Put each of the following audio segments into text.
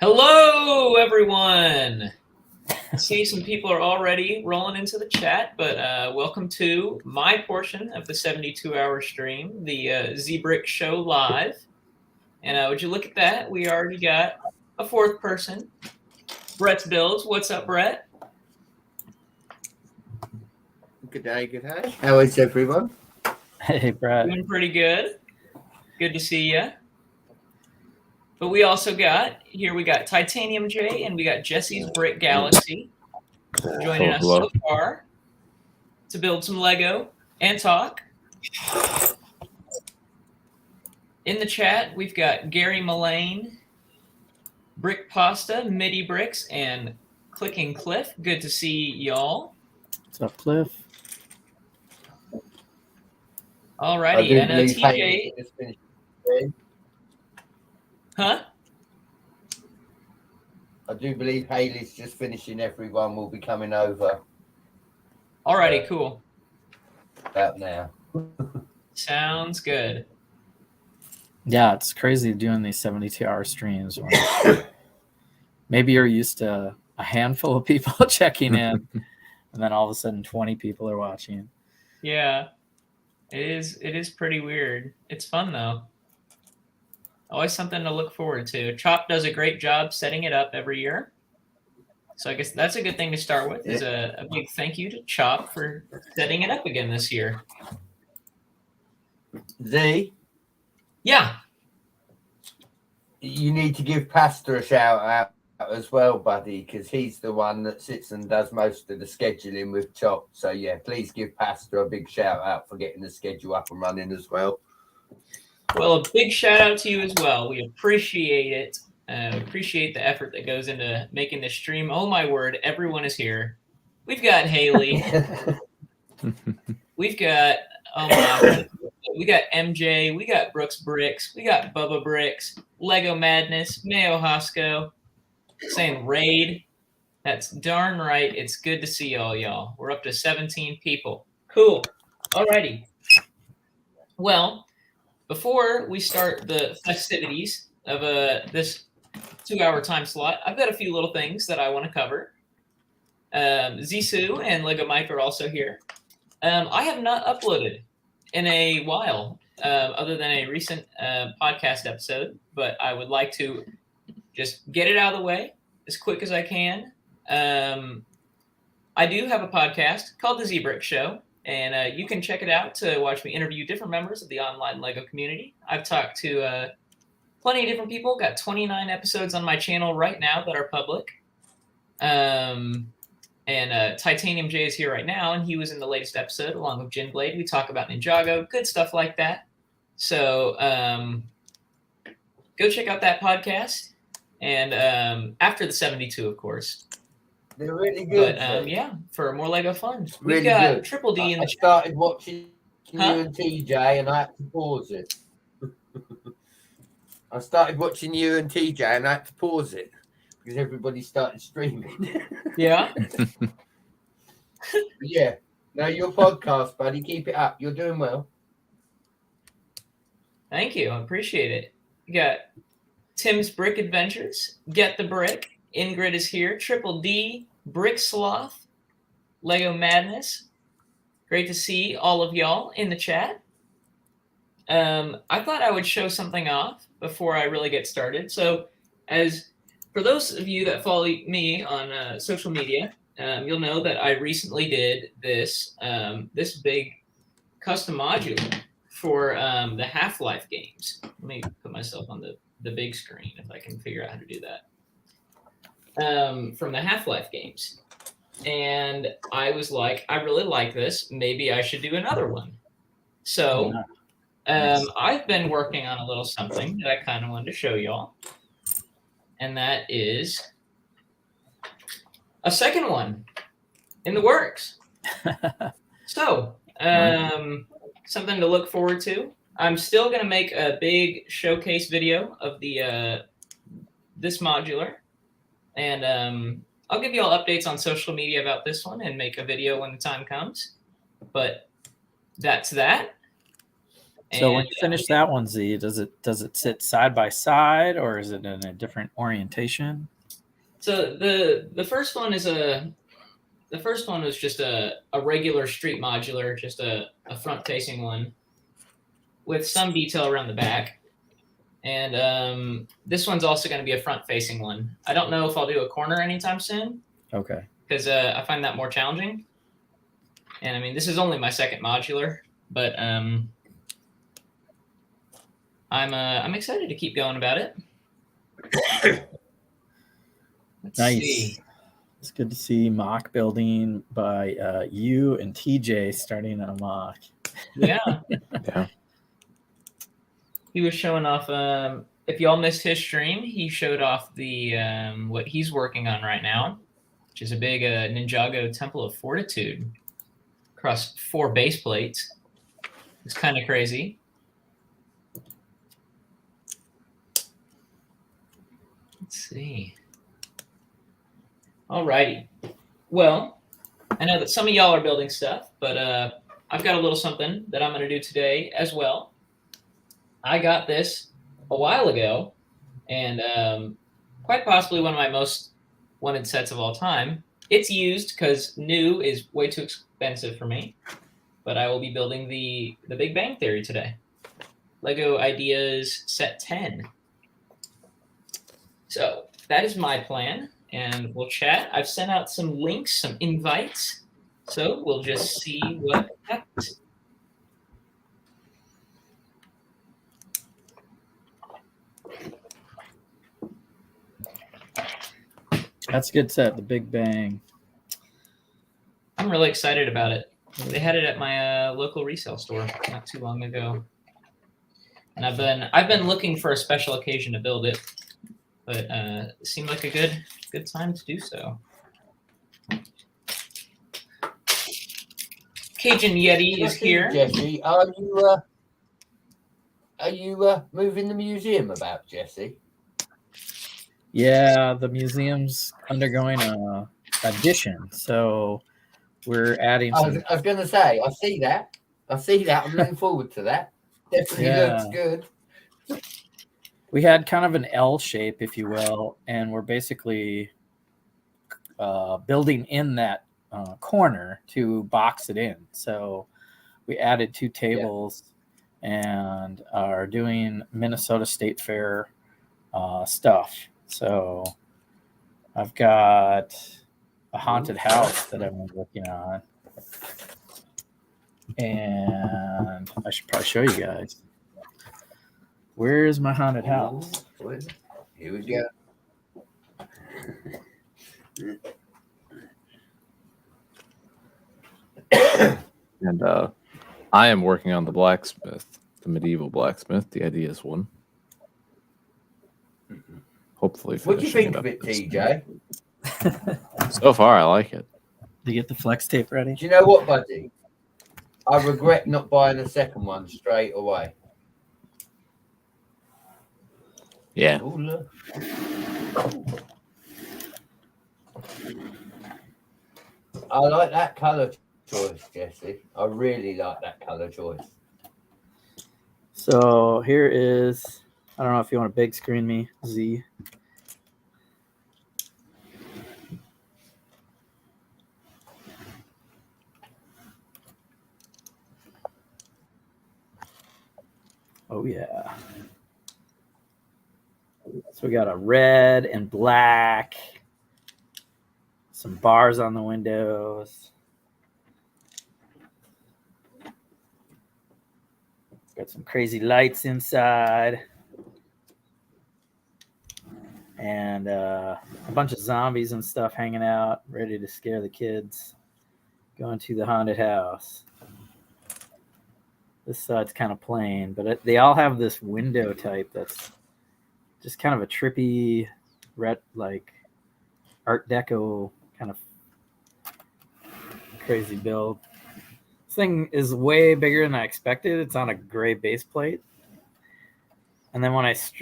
Hello, everyone. I see some people are already rolling into the chat, but welcome to my portion of the 72-hour stream, the Zbricks show live. And would you look at that? We already got a fourth person, Brett's Builds. What's up, Brett? Good day. How is everyone? Hey, Brett. Doing pretty good. Good to see you. But we also got, here we got Titanium J and we got Jesse's Brick Galaxy joining us so far to build some Lego and talk. In the chat, we've got Gary Mullane, Brick Pasta, Midi Bricks, and Clicking Cliff. Good to see y'all. What's up, Cliff? Alrighty, and TJ. Huh? I do believe Hailey's just finishing. Everyone will be coming over. Alrighty, cool. About now. Sounds good. Yeah, it's crazy doing these 72-hour streams. Maybe you're used to a handful of people checking in, and then all of a sudden 20 people are watching. Yeah, it is pretty weird. It's fun, though. Always something to look forward to. Chop does a great job setting it up every year. So I guess that's a good thing to start with, is a big thank you to Chop for setting it up again this year. Z? Yeah. You need to give Pastor a shout out as well, buddy, because he's the one that sits and does most of the scheduling with Chop. So, yeah, please give Pastor a big shout out for getting the schedule up and running as well. Well, a big shout out to you as well. We appreciate it. Appreciate the effort that goes into making this stream. Oh my word, everyone is here. We've got Hailey. We've got we got MJ. We got Brooks Bricks. We got Bubba Bricks. Lego Madness. Mayo Hosco. Saying raid. That's darn right. It's good to see all y'all. We're up to 17 people. Cool. Alrighty. Well, before we start the festivities of this 2-hour time slot, I've got a few little things that I want to cover. Zissou and Lego Mike are also here. I have not uploaded in a while, other than a recent podcast episode, but I would like to just get it out of the way as quick as I can. I do have a podcast called The Zbricks Show. And you can check it out to watch me interview different members of the online Lego community. I've talked to plenty of different people. Got 29 episodes on my channel right now that are public. And Titanium J is here right now, and he was in the latest episode along with Jin Blade. We talk about Ninjago, good stuff like that. So go check out that podcast. And after the 72, of course. They're really good. But yeah, for more Lego fun. Really We've got good. Triple D in the I started watching you and TJ, and I had to pause it. I started watching you and TJ, and I had to pause it because everybody started streaming. Yeah. Yeah. No, your podcast, buddy. Keep it up. You're doing well. Thank you. I appreciate it. We got Tim's Brick Adventures, Get the Brick. Ingrid is here. Triple D, Brick Sloth, Lego Madness. Great to see all of y'all in the chat. I thought I would show something off before I really get started. So, as for those of you that follow me on social media, you'll know that I recently did this this big custom module for the Half-Life games. Let me put myself on the big screen if I can figure out how to do that. From the Half-Life games. And I was like, I really like this. Maybe I should do another one. So I've been working on a little something that I kind of wanted to show y'all. And that is a second one in the works. So something to look forward to. I'm still going to make a big showcase video of the this modular. And I'll give you all updates on social media about this one and make a video when the time comes. But that's that. So when you finish that one, Z, does it sit side by side or is it in a different orientation? So the first one was just a regular street modular, just a front facing one with some detail around the back. And this one's also going to be a front facing one. I don't know if I'll do a corner anytime soon. Okay. Because I find that more challenging. And I mean, this is only my second modular, but I'm excited to keep going about it. Let's Nice. see. It's good to see mock building by you and TJ starting a mock. Yeah. Yeah. He was showing off. If y'all missed his stream, he showed off the what he's working on right now, which is a big Ninjago Temple of Fortitude across 4 base plates. It's kind of crazy. Let's see. Alrighty. Well, I know that some of y'all are building stuff, but I've got a little something that I'm going to do today as well. I got this a while ago, and quite possibly one of my most wanted sets of all time. It's used because new is way too expensive for me, but I will be building the Big Bang Theory today. Lego Ideas Set 10. So that is my plan, and we'll chat. I've sent out some links, some invites, so we'll just see what happens. That's a good set, the Big Bang. I'm really excited about it. They had it at my local resale store not too long ago, and I've been looking for a special occasion to build it, but it seemed like a good time to do so. Cajun Yeti is here. Jesse, are you moving the museum about, Jesse? Yeah, the museum's undergoing a addition, so we're adding I some. was going to say, I see that. I'm looking forward to that. Definitely looks good. We had kind of an L shape, if you will, and we're basically building in that corner to box it in. So we added 2 tables and are doing Minnesota State Fair stuff. So I've got a haunted house that I've been working on, and I should probably show you guys. Where is my haunted house? Here we go. And I am working on the blacksmith, the medieval blacksmith, the Ideas one. Hopefully, What do you think finishing of it, this TJ? So far, I like it. To get the flex tape ready? Do you know what, buddy? I regret not buying a second one straight away. Yeah. Ooh, look. I like that colour choice, Jesse. I really like that colour choice. So here is, I don't know if you want to big screen me, Z. Oh yeah. So we got a red and black, some bars on the windows. Got some crazy lights inside. And a bunch of zombies and stuff hanging out, ready to scare the kids. Going to the haunted house. This side's kind of plain, but they all have this window type that's just kind of a trippy, like Art Deco kind of crazy build. This thing is way bigger than I expected. It's on a gray base plate. And then when it's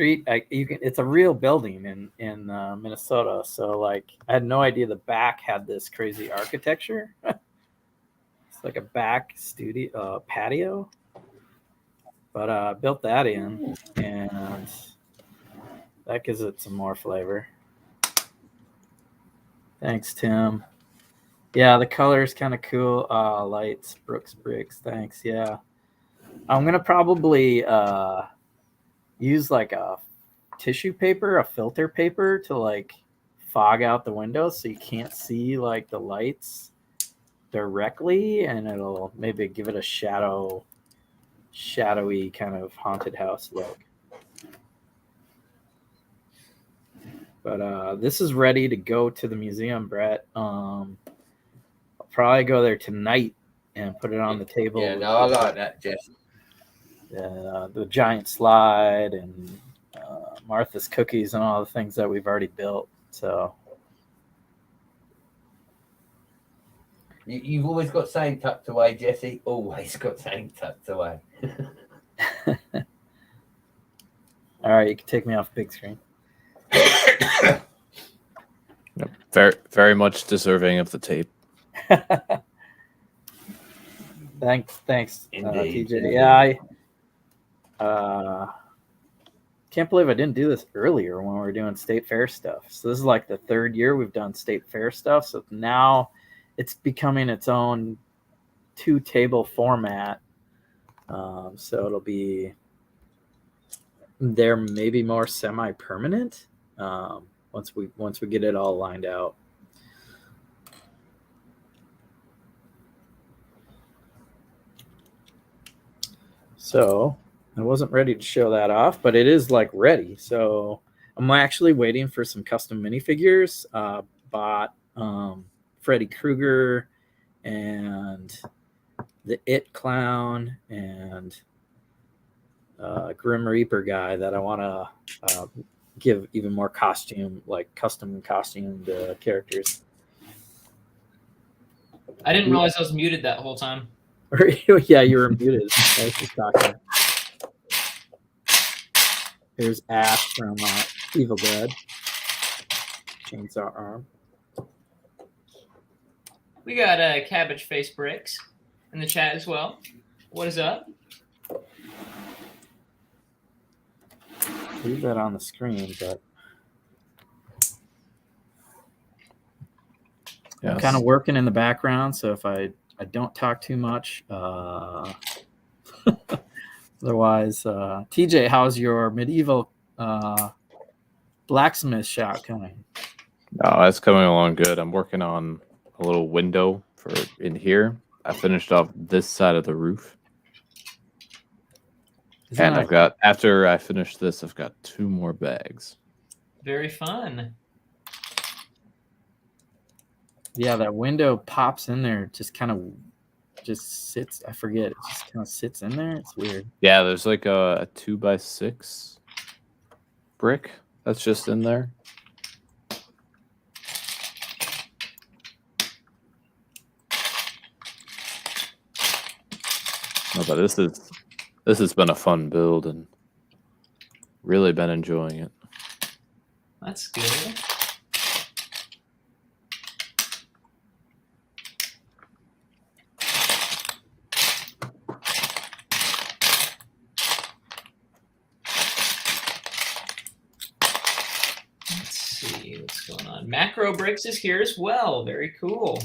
a real building in Minnesota. So like, I had no idea the back had this crazy architecture. It's like a back studio patio. But I built that in, and that gives it some more flavor. Thanks, Tim. Yeah, the color is kind of cool. Lights, Bricks. Thanks. Yeah, I'm gonna probably use like a tissue paper, a filter paper, to like fog out the windows so you can't see like the lights directly, and it'll maybe give it a shadowy kind of haunted house look. But this is ready to go to the museum, Brett. I'll probably go there tonight and put it on the table. Yeah, no, I like that, Jess. The giant slide and Martha's cookies and all the things that we've already built. So You've always got something tucked away, Jesse. Always got something tucked away. all right, you can take me off big screen. Yep. Very, very much deserving of the tape. Thanks, Indeed. TJ. Yeah, I can't believe I didn't do this earlier when we were doing state fair stuff. So this is like the third year we've done state fair stuff. So now it's becoming its own 2-table format. So it'll be there, maybe more semi-permanent once we get it all lined out. So I wasn't ready to show that off, but it is like ready. So I'm actually waiting for some custom minifigures. Bought Freddy Krueger and the It Clown and Grim Reaper guy that I want to give even more custom costumed characters. I didn't realize I was muted that whole time. Yeah, you were muted. I was just talking. Here's Ash from Evil Dead. Chainsaw arm. We got Cabbage Face Bricks in the chat as well. What is up? Leave that on the screen, but Yes. I'm kind of working in the background, so if I don't talk too much. Otherwise, TJ, how's your medieval blacksmith shop coming? No, that's coming along good. I'm working on a little window for in here. I finished off this side of the roof. And I've got, after I finish this, I've got 2 more bags. Very fun. Yeah, that window pops in there, just sits. I forget. It just kind of sits in there. It's weird. Yeah, there's like a 2x6 brick that's just in there. No, but this has been a fun build and really been enjoying it. That's good. Let's see what's going on. Macro Bricks is here as well. Very cool.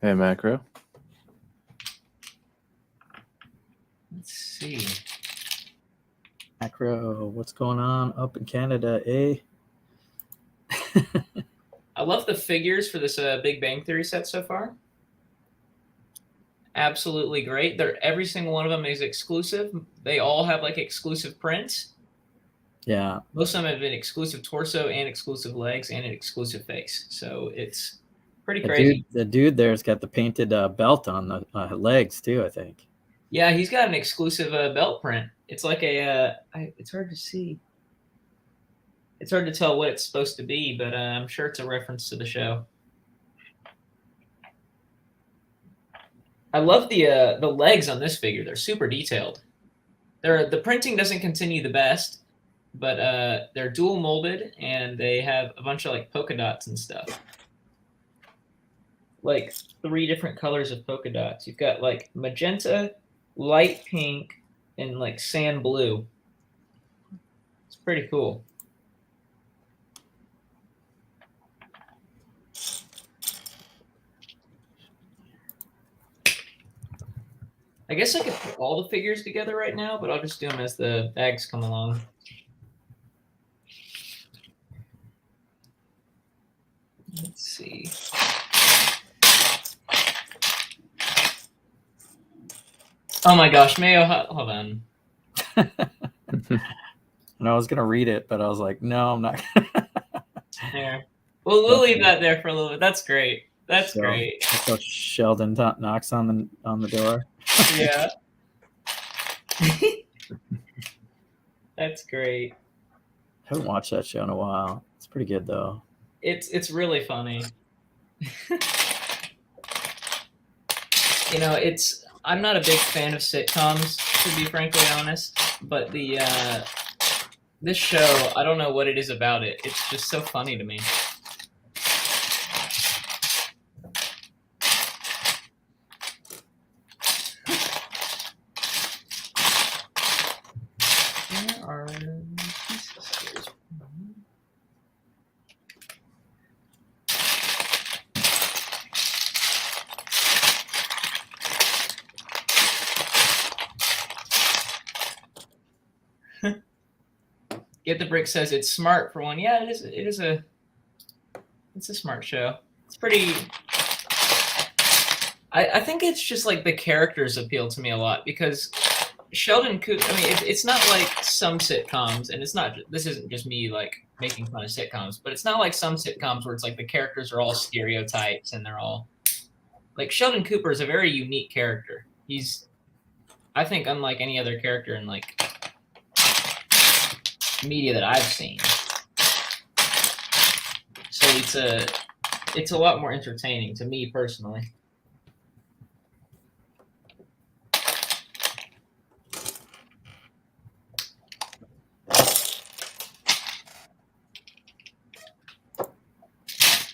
Hey, Macro. Let's see. Macro, what's going on up in Canada, eh? I love the figures for this Big Bang Theory set so far. Absolutely great. Every single one of them is exclusive. They all have like exclusive prints. Yeah. Most of them have an exclusive torso and exclusive legs and an exclusive face. So it's pretty crazy. The dude there's got the painted belt on the legs too, I think. Yeah, he's got an exclusive belt print. It's like it's hard to see. It's hard to tell what it's supposed to be, but I'm sure it's a reference to the show. I love the legs on this figure. They're super detailed. The printing doesn't continue the best, but they're dual molded and they have a bunch of like polka dots and stuff. Like 3 different colors of polka dots. You've got like magenta, light pink, in like sand blue. It's pretty cool. I guess I could put all the figures together right now, but I'll just do them as the bags come along. Let's see. Oh my gosh, Mayo, hold on. And I was gonna read it, but I was like, no, I'm not. There. Well, we'll leave that there for a little bit. That's great. That's So, great. So Sheldon knocks on the door. Yeah. That's great. I haven't watched that show in a while. It's pretty good though. It's really funny. You know, I'm not a big fan of sitcoms, to be frankly honest, but this show, I don't know what it is about it. It's just so funny to me. Where are pieces here? Get the Brick says it's smart for one. Yeah, it's a smart show. It's pretty. I think it's just like the characters appeal to me a lot because Sheldon Cooper. I mean, it's not like some sitcoms, and it's not. This isn't just me like making fun of sitcoms, but it's not like some sitcoms where it's like the characters are all stereotypes and they're all like Sheldon Cooper is a very unique character. He's, I think, unlike any other character in like media that I've seen. So it's a lot more entertaining to me personally.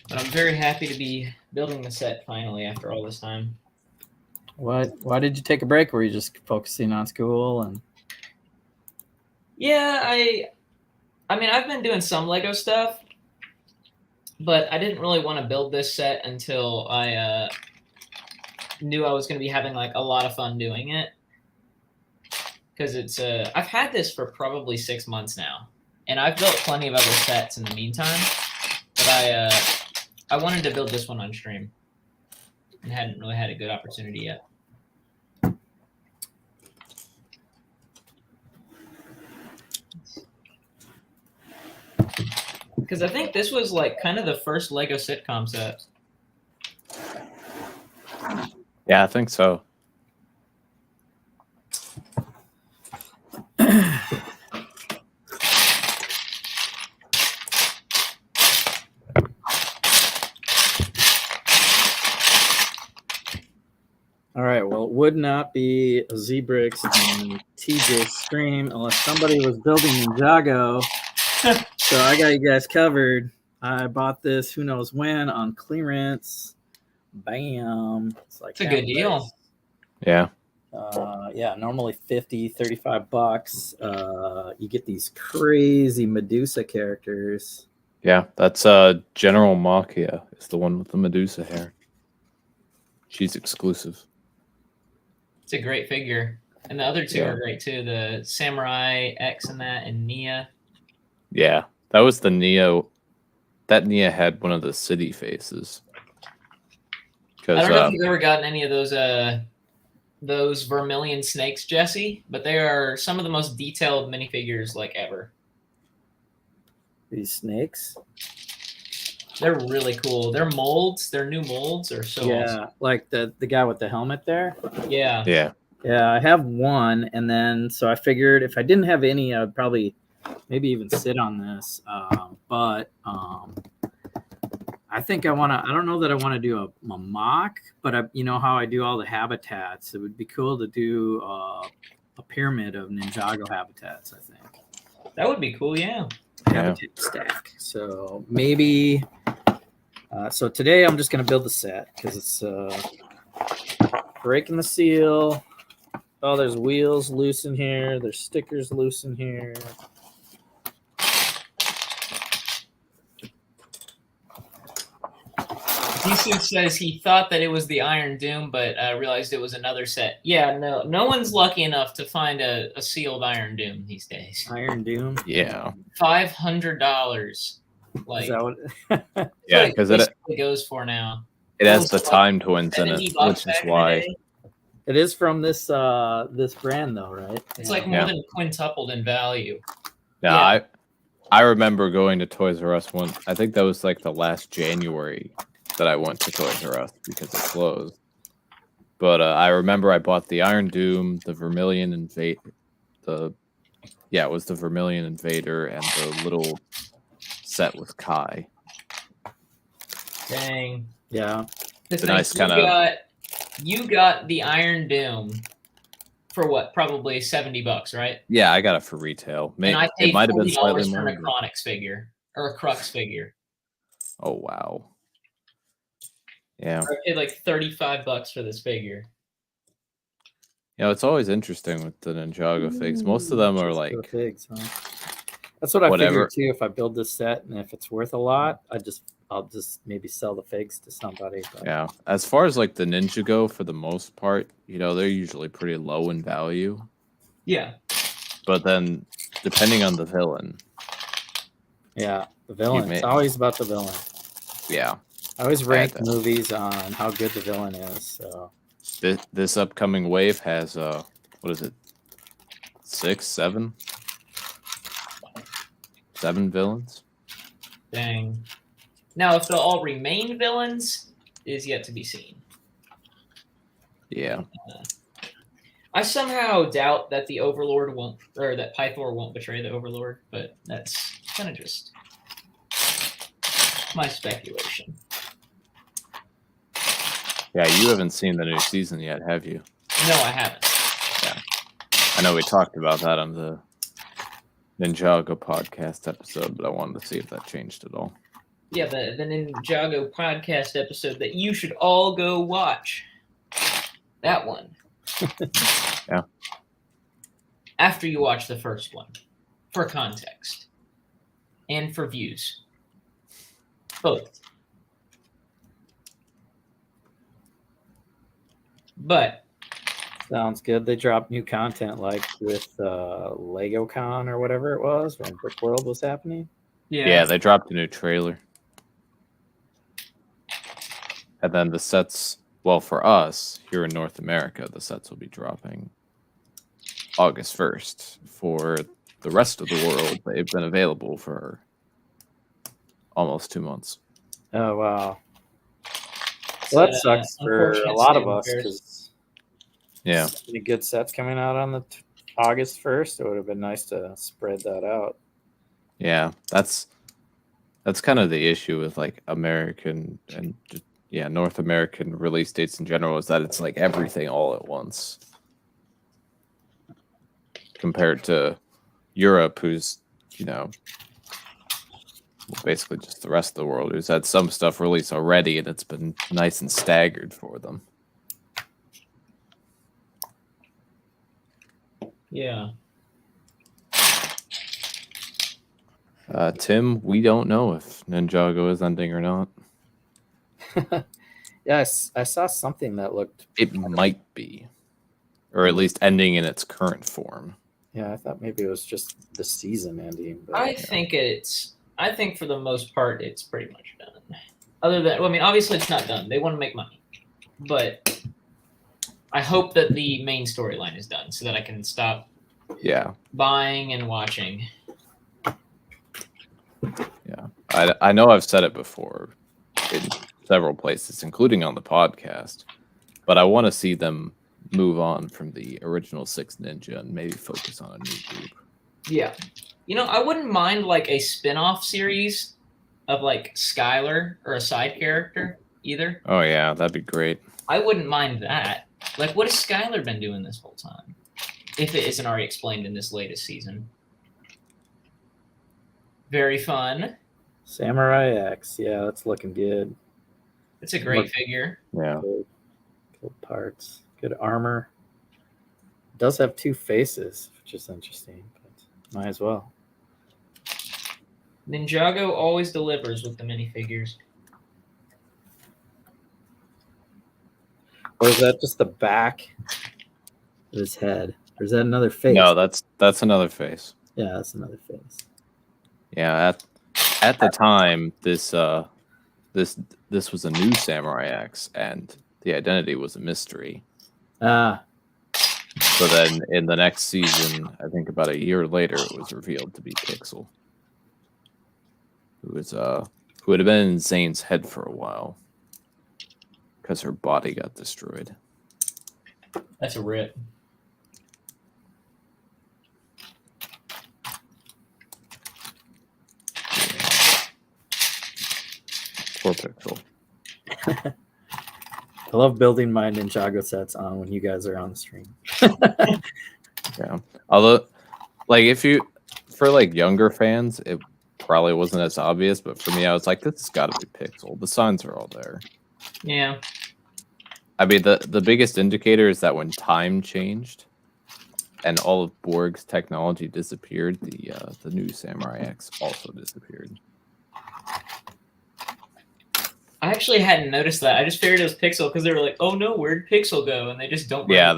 But I'm very happy to be building the set finally after all this time. Why did you take a break? Were you just focusing on school and? Yeah, I mean, I've been doing some Lego stuff, but I didn't really want to build this set until I knew I was going to be having like a lot of fun doing it. Because it's I've had this for probably 6 months now, and I've built plenty of other sets in the meantime. But I wanted to build this one on stream, and hadn't really had a good opportunity yet. Because I think this was like kind of the first Lego sitcom set. Yeah, I think so. All right. Well, it would not be a Zbricks and TJ stream unless somebody was building Ninjago. So I got you guys covered. I bought this who knows when on clearance. Bam. It's like It's a good deal. Yeah. Yeah, normally 50, 35 bucks. You get these crazy Medusa characters. Yeah, that's General Machia is the one with the Medusa hair. She's exclusive. It's a great figure. And the other two are great too. The Samurai X and that, and Nia. Yeah, that was the Neo. That Nia had one of the city faces. I don't know if you've ever gotten any of those vermilion snakes, Jesse, but they are some of the most detailed minifigures like ever. These snakes? They're really cool. They're molds. Their new molds are so awesome. Like the guy with the helmet there. Yeah. Yeah. Yeah, I have one, and then so I figured if I didn't have any, I'd probably maybe even sit on this. But I think I want to. I don't know that I want to do a mock, but you know how I do all the habitats. It would be cool to do a pyramid of Ninjago habitats. I think that would be cool. Yeah. Habitat stack. So maybe. So today I'm just gonna build the set because it's breaking the seal. Oh, there's wheels loose in here. There's stickers loose in here. Decent says he thought that it was the Iron Doom, but realized it was another set. Yeah, no one's lucky enough to find a sealed Iron Doom these days. Iron Doom. Yeah. $500. Like, Is that what? Yeah, because it goes for now. it has the time twins in it, $70 which is back in the why. day. It is from this this brand though, right? It's like more than quintupled in value. Yeah, I remember going to Toys R Us once. I think that was like the last January that I went to Toys R Us because it closed. But I remember I bought the Iron Doom, the Vermilion Invader, it was the Vermilion Invader, and the little set with Kai. Dang. Yeah. The nice kind of. You got the Iron Doom for what? Probably $70, right? Yeah, I got it for retail. And I paid it might have been slightly $40 for more. a Necronix figure or a Crux figure. Oh wow. Yeah. I paid like $35 for this figure. You know, it's always interesting with the Ninjago figs. Most of them are like figs, huh? That's what I whatever. figured too. If I build this set and if it's worth a lot, I'll just maybe sell the figs to somebody. But. Yeah. As far as like the Ninja go, for the most part, you know, they're usually pretty low in value. Yeah. But then depending on the villain. Yeah, the villain. It's always about the villain. Yeah. I always rank movies on how good the villain is. So this upcoming wave has what is it? 7 villains. Dang. Now, if they'll all remain villains is yet to be seen. Yeah. I somehow doubt that the Overlord won't, or that Pythor won't betray the Overlord, but that's kind of just my speculation. Yeah, you haven't seen the new season yet, have you? No, I haven't. Yeah. I know we talked about that on the Ninjago podcast episode, but I wanted to see if that changed at all. Yeah, the Ninjago podcast episode that you should all go watch. That one. Yeah. After you watch the first one. For context. And for views. Both. But sounds good. They dropped new content like with LegoCon or whatever it was when Brick World was happening. Yeah, they dropped a new trailer. And then the sets, well, for us here in North America, the sets will be dropping August 1st. For the rest of the world, they've been available for almost 2 months. Oh, wow. Well, that sucks for a lot of us because yeah, any good sets coming out on the August 1st. It would have been nice to spread that out. Yeah, that's kind of the issue with like American and North American release dates in general, is that it's like everything all at once compared to Europe, who's, you know, basically just the rest of the world, who's had some stuff released already and it's been nice and staggered for them. yeah. Tim, we don't know if Ninjago is ending or not. Yes, I saw something that looked... It might be. Or at least ending in its current form. Yeah, I thought maybe it was just the season ending. But, I think for the most part, it's pretty much done. Other than, well, I mean, obviously it's not done. They want to make money. But I hope that the main storyline is done so that I can stop buying and watching. Yeah. I know I've said it before in several places, including on the podcast, but I want to see them move on from the original 6 Ninja and maybe focus on a new group. Yeah. You know, I wouldn't mind like a spin-off series of like Skylar or a side character either. Oh yeah, that'd be great. I wouldn't mind that. Like, what has Skylar been doing this whole time? If it isn't already explained in this latest season. Very fun. Samurai X. Yeah, that's looking good. It's a great figure. Yeah. Good parts. Good armor. It does have two faces, which is interesting, but might as well. Ninjago always delivers with the minifigures. Or is that just the back of his head? Or is that another face? No, that's another face. Yeah, that's another face. Yeah, at the time, this was a new Samurai X, and the identity was a mystery. Ah, So then, in the next season, I think about a year later, it was revealed to be Pixel, who had been in Zane's head for a while because her body got destroyed. That's a rip. Poor Pixel. I love building my Ninjago sets on when you guys are on the stream. Yeah. Although, like, for like younger fans, it probably wasn't as obvious, but for me, I was like, this has got to be Pixel. The signs are all there. Yeah. I mean, the biggest indicator is that when time changed and all of Borg's technology disappeared, the new Samurai X also disappeared. I actually hadn't noticed that. I just figured it was Pixel because they were like, "Oh no, where'd Pixel go?" And they just don't. Yeah,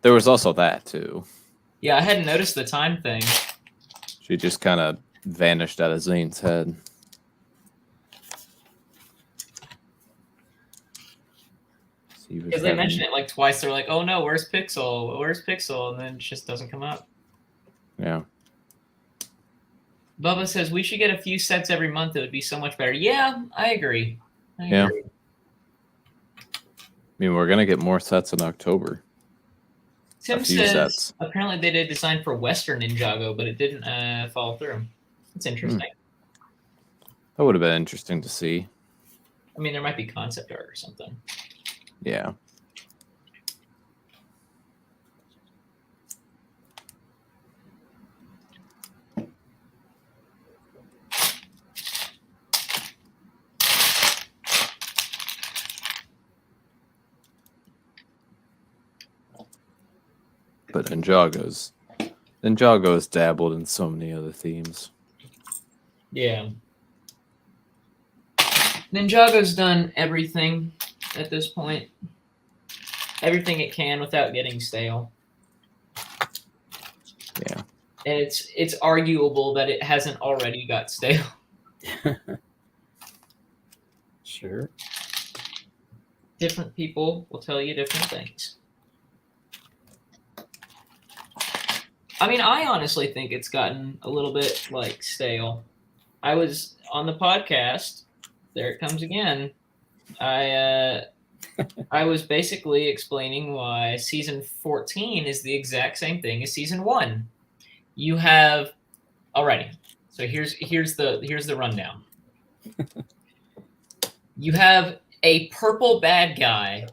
there was also that too. Yeah, I hadn't noticed the time thing. She just kind of vanished out of Zane's head. Because they mention it like twice. They're like, "Oh no, where's Pixel? Where's Pixel?" And then it just doesn't come up. Yeah. Bubba says we should get a few sets every month. It would be so much better. Yeah, I agree. I Yeah. agree. I mean, we're gonna get more sets in October. Tim few says sets. apparently they did design for Western Ninjago, but it didn't follow through. It's interesting. That would have been interesting to see. I mean, there might be concept art or something. Yeah. But Ninjago's dabbled in so many other themes. Yeah. Ninjago's done everything at this point. Everything it can without getting stale. Yeah. And it's arguable that it hasn't already got stale. Sure. Different people will tell you different things. I mean, I honestly think it's gotten a little bit like stale. I was on the podcast. There it comes again. I was basically explaining why season 14 is the exact same thing as season 1. You have alrighty. So here's the rundown. You have a purple bad guy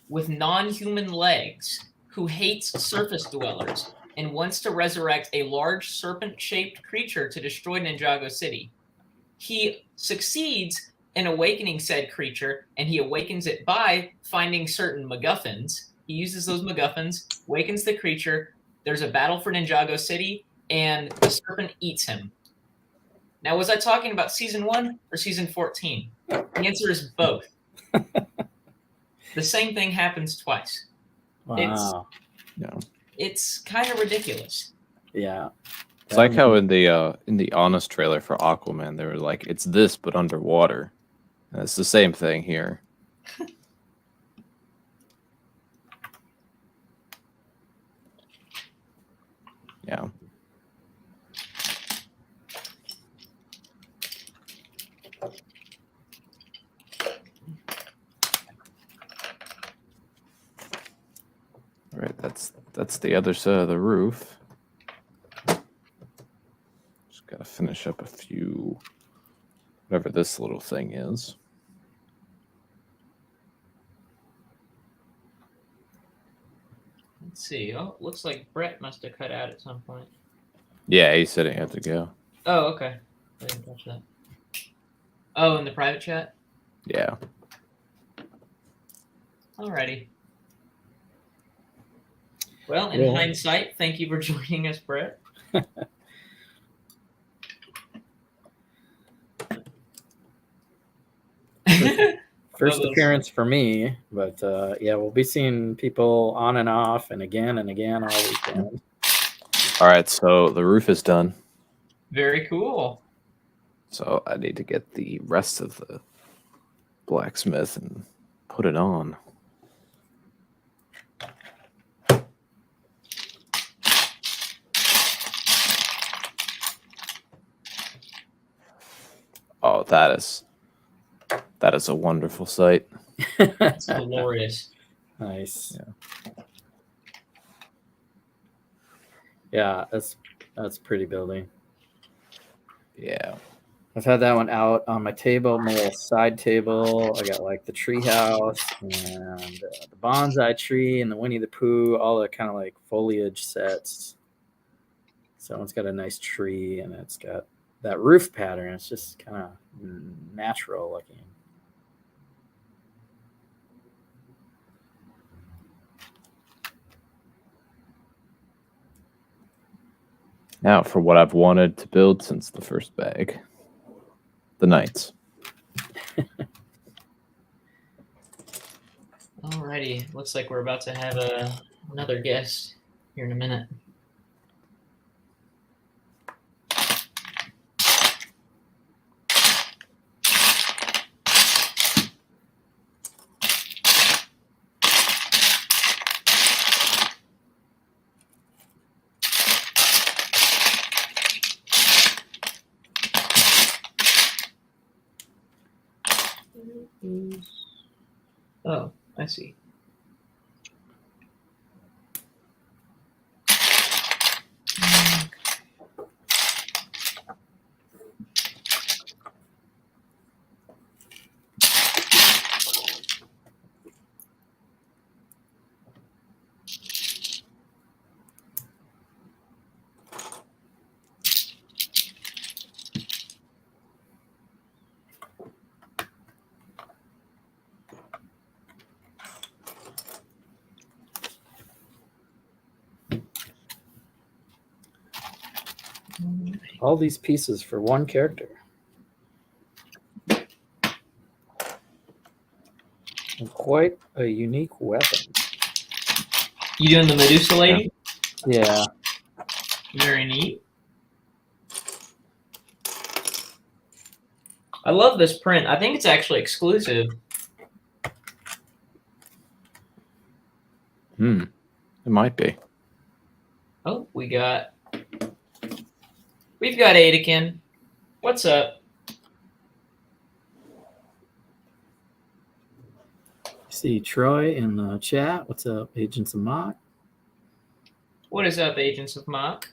with non-human legs who hates surface dwellers and wants to resurrect a large serpent-shaped creature to destroy Ninjago City. He succeeds in awakening said creature, and he awakens it by finding certain MacGuffins. He uses those MacGuffins, awakens the creature, there's a battle for Ninjago City, and the serpent eats him. Now, was I talking about season 1 or season 14? The answer is both. The same thing happens twice. Wow. It's kind of ridiculous. Yeah. It's like how in the Honest trailer for Aquaman, they were like, it's this but underwater. And it's the same thing here. Yeah. All right, that's the other side of the roof. Just gotta finish up a few, whatever this little thing is. Let's see. Oh, looks like Brett must have cut out at some point. Yeah, he said he had to go. Oh, okay. I didn't catch that. Oh, in the private chat? Yeah. Alrighty. Well, in hindsight, thank you for joining us, Brett. First appearance for me, but yeah, we'll be seeing people on and off and again all weekend. All right, so the roof is done. Very cool. So I need to get the rest of the blacksmith and put it on. Oh, that is a wonderful sight. It's glorious. Nice. Yeah, that's a pretty building. Yeah. I've had that one out on my table, my little side table. I got like the tree house and the bonsai tree and the Winnie the Pooh, all the kind of like foliage sets. So it's got a nice tree and it's got that roof pattern. It's just kind of natural looking. Now for what I've wanted to build since the first bag. The knights. Alrighty, looks like we're about to have another guest here in a minute. Oh, I see. All these pieces for one character. And quite a unique weapon. You doing the Medusa lady? Yeah. Very neat. I love this print. I think it's actually exclusive. It might be. Oh, we've got Adakin. What's up? See Troy in the chat. What's up, Agents of Moc? What is up, Agents of Moc?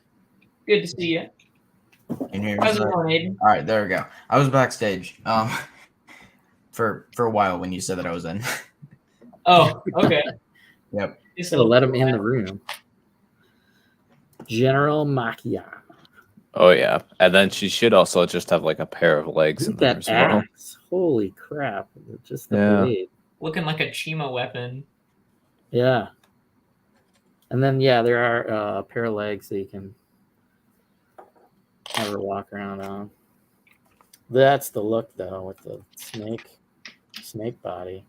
Good to see you. Can you hear me? How's it going, Aiden? All right, there we go. I was backstage for a while when you said that I was in. Oh, okay. Yep. Just Gotta let him in the room. General Makia. Oh yeah. And then she should also just have like a pair of legs in Look there at as that well. axe. Holy crap. Just the Yeah. blade. looking like a Chima weapon. Yeah. And then, yeah, there are a pair of legs that you can have her walk around on. That's the look, though, with the snake body.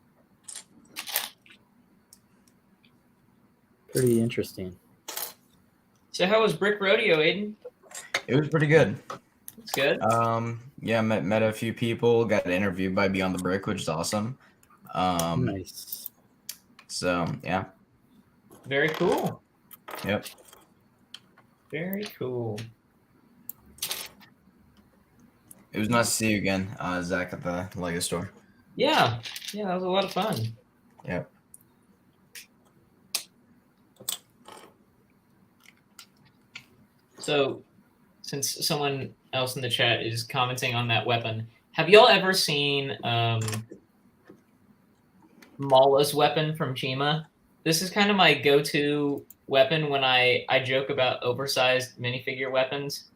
Pretty interesting. So how was Brick Rodeo, Aiden? It was pretty good. It's good. Yeah, met a few people, got interviewed by Beyond the Brick, which is awesome. Nice. So yeah. Very cool. Yep. Very cool. It was nice to see you again, Zach, at the Lego store. Yeah. Yeah, that was a lot of fun. Yep. So, since someone else in the chat is commenting on that weapon, have y'all ever seen Mala's weapon from Chima? This is kind of my go-to weapon when I joke about oversized minifigure weapons.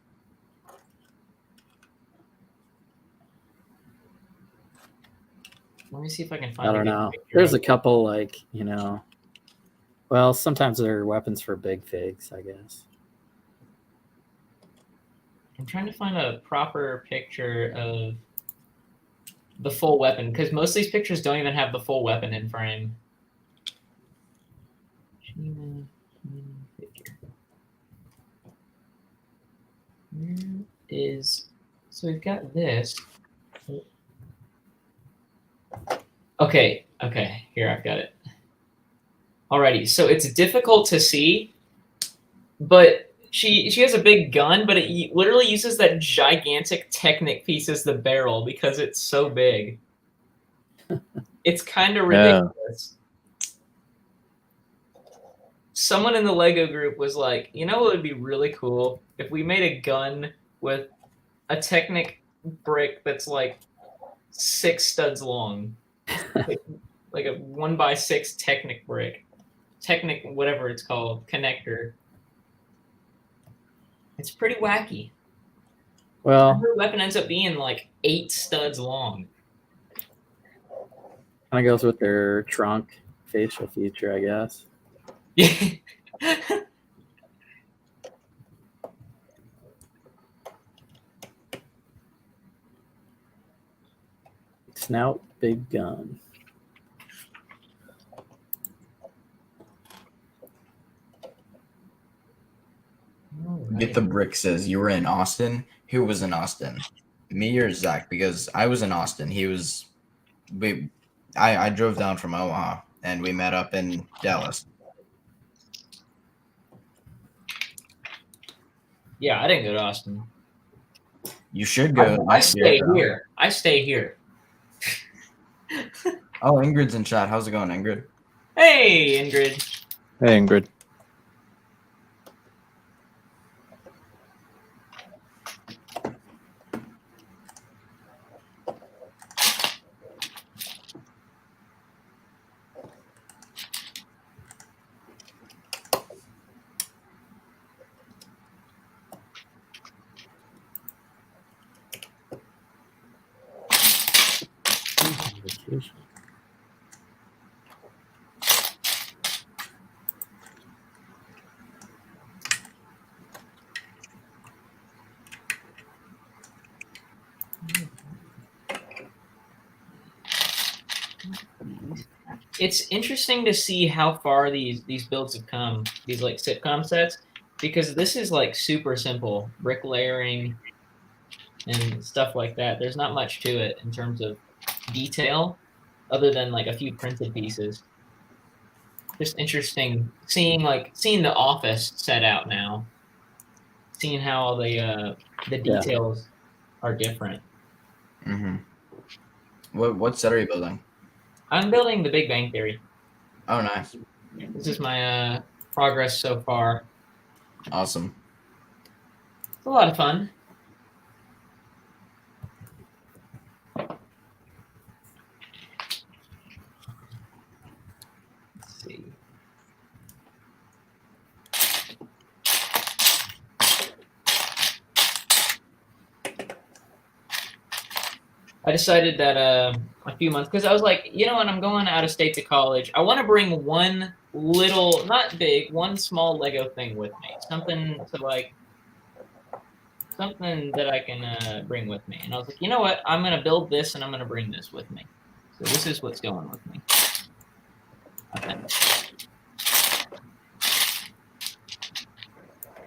Let me see if I can find. I don't know. There's a couple, like, Well, sometimes they're weapons for big figs, I guess. I'm trying to find a proper picture of the full weapon because most of these pictures don't even have the full weapon in frame. Where is so we've got this. Okay, here I've got it. Alrighty, so it's difficult to see, but she has a big gun, but it literally uses that gigantic Technic piece as the barrel because it's so big. It's kind of ridiculous. Someone in the Lego group was like, you know what would be really cool? If we made a gun with a Technic brick that's like 6 studs long. Like a 1x6 Technic brick. Technic, whatever it's called, connector. It's pretty wacky. Well, her weapon ends up being like 8 studs long. Kind of goes with their trunk facial feature, I guess. Yeah. Snout, big gun. Get the Brick says you were in Austin. Who was in Austin? Me or Zach? Because I was in Austin. I drove down from Omaha and we met up in Dallas. Yeah, I didn't go to Austin. You should go. I stay here. I stay here. Oh, Ingrid's in chat. How's it going, Ingrid? Hey, Ingrid. Hey, Ingrid. It's interesting to see how far these builds have come, these like sitcom sets, because this is like super simple brick layering and stuff like that. There's not much to it in terms of detail other than like a few printed pieces. Just interesting seeing the office set out now, seeing how all the details are different. Mm-hmm. What set are you building? I'm building the Big Bang Theory. Oh, nice. This is my progress so far. Awesome. It's a lot of fun. Let's see. I decided that a few months, because I was like, you know what, I'm going out of state to college. I want to bring one little, not big, one small Lego thing with me. Something that I can bring with me. And I was like, you know what, I'm going to build this and I'm going to bring this with me. So this is what's going with me.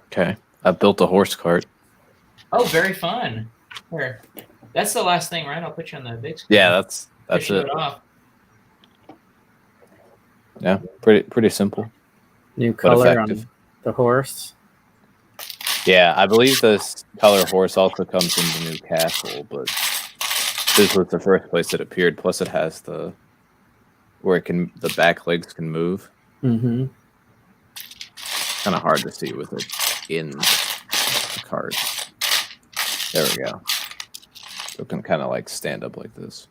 Okay. I built a horse cart. Oh, very fun. Here. That's the last thing, right? I'll put you on the big screen. Yeah, that's Show it. it off. Yeah, pretty simple. New But color effective. on the horse. Yeah, I believe this color horse also comes in the new castle, but this was the first place it appeared. Plus, it has the back legs can move. Mm-hmm. Kind of hard to see with it in the cart. There we go. So it can kind of like stand up like this.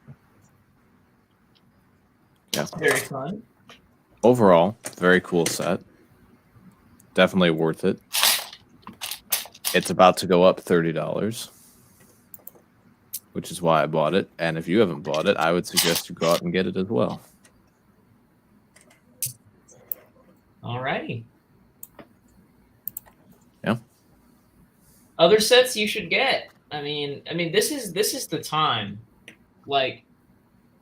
Yeah. Very fun. Overall, very cool set. Definitely worth it. It's about to go up $30, which is why I bought it. And if you haven't bought it, I would suggest you go out and get it as well. Alrighty. Yeah. Other sets you should get. I mean, this is the time. Like,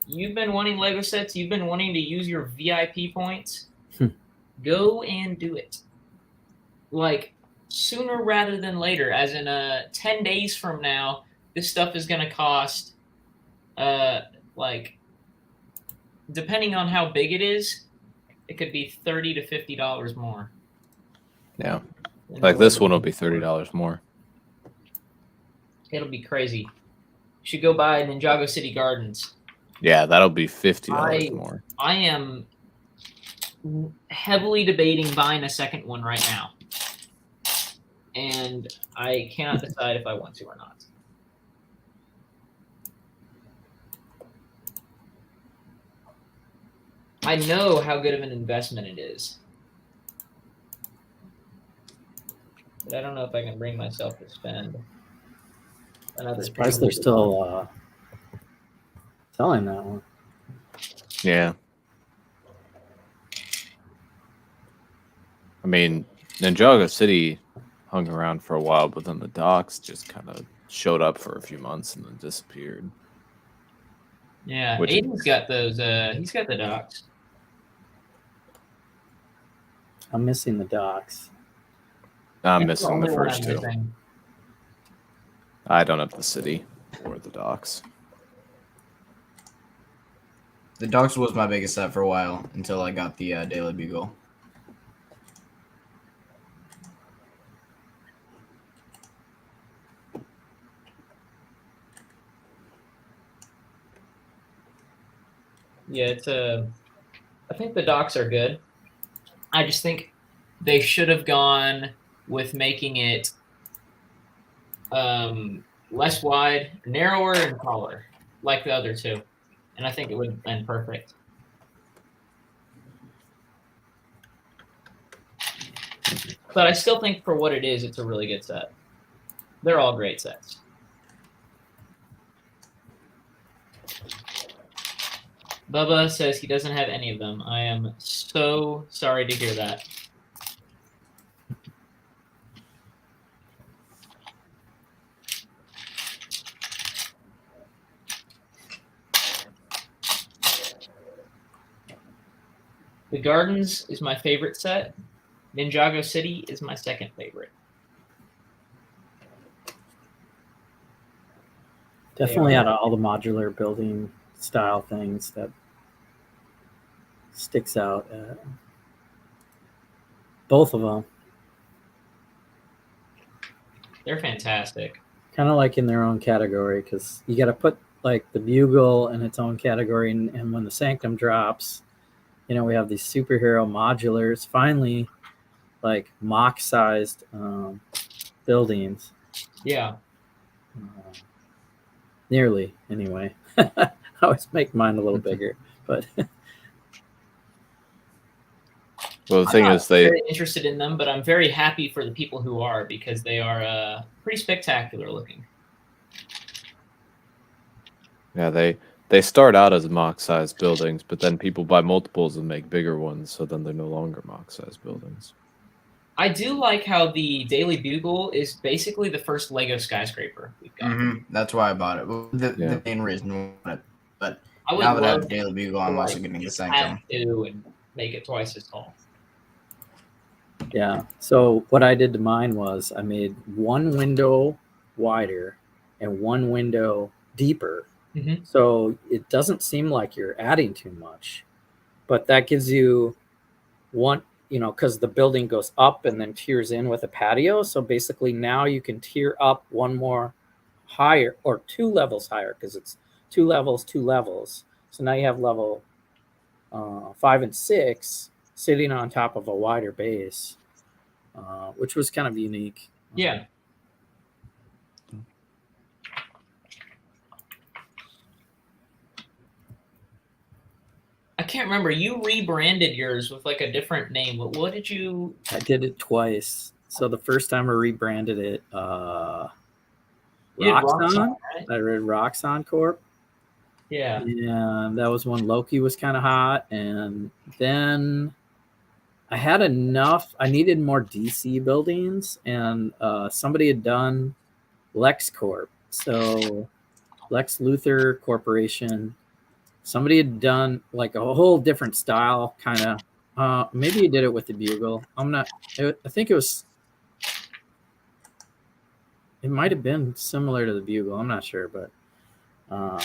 you've been wanting Lego sets. You've been wanting to use your VIP points. Go and do it. Like, sooner rather than later. As in, 10 days from now, this stuff is going to cost, like, depending on how big it is, it could be $30 to $50 more. Yeah. Like this one will be $30 more. It'll be crazy. You should go buy Ninjago City Gardens. Yeah, that'll be $50 more. I am heavily debating buying a second one right now. And I cannot decide if I want to or not. I know how good of an investment it is. But I don't know if I can bring myself to spend another. I'm surprised they're still selling that one. Yeah. I mean, Ninjago City hung around for a while, but then the docks just kind of showed up for a few months and then disappeared. Yeah, Aiden's got those. He's got the docks. I'm missing the docks. I'm missing the first two. I don't have the city or the docks. The docks was my biggest set for a while until I got the Daily Bugle. Yeah, it's I think the docks are good. I just think they should have gone with making it less wide, narrower, and taller, like the other two. And I think it would have been perfect. But I still think for what it is, it's a really good set. They're all great sets. Bubba says he doesn't have any of them. I am so sorry to hear that. The Gardens is my favorite set. Ninjago City is my second favorite. Definitely out of all the modular building style things that sticks out. Both of them. They're fantastic. Kind of like in their own category, because you got to put like the Bugle in its own category, and when the Sanctum drops, you know, we have these superhero modulars, finally, like mock-sized buildings. Yeah. Nearly, anyway. I always make mine a little bigger, but well, the thing is, I'm very interested in them, but I'm very happy for the people who are, because they are pretty spectacular looking. Yeah, they start out as mock-sized buildings, but then people buy multiples and make bigger ones, so then they're no longer mock-sized buildings. I do like how the Daily Bugle is basically the first Lego skyscraper we've got. That's why I bought it. The main reason I bought it. But I would now that I love have Daily Bugle, I'm also getting the Sanctum. And make it twice as tall. yeah. So what I did to mine was I made one window wider and one window deeper. Mm-hmm. So it doesn't seem like you're adding too much, but that gives you one, you know, because the building goes up and then tiers in with a patio. So basically now you can tier up one more higher, or 2 levels higher, because it's 2 levels, 2 levels. So now you have level 5 and 6 sitting on top of a wider base, which was kind of unique. Yeah. I can't remember. You rebranded yours with like a different name. What did you? I did it twice. So the first time I rebranded it, Roxxon. Right? I read Roxxon Corp. Yeah. And that was when Loki was kind of hot. And then I had enough. I needed more DC buildings, and somebody had done LexCorp. So Lex Luthor Corporation. Somebody had done like a whole different style, kind of. Maybe he did it with the Bugle. I'm not. I think it was. It might have been similar to the Bugle. I'm not sure, but I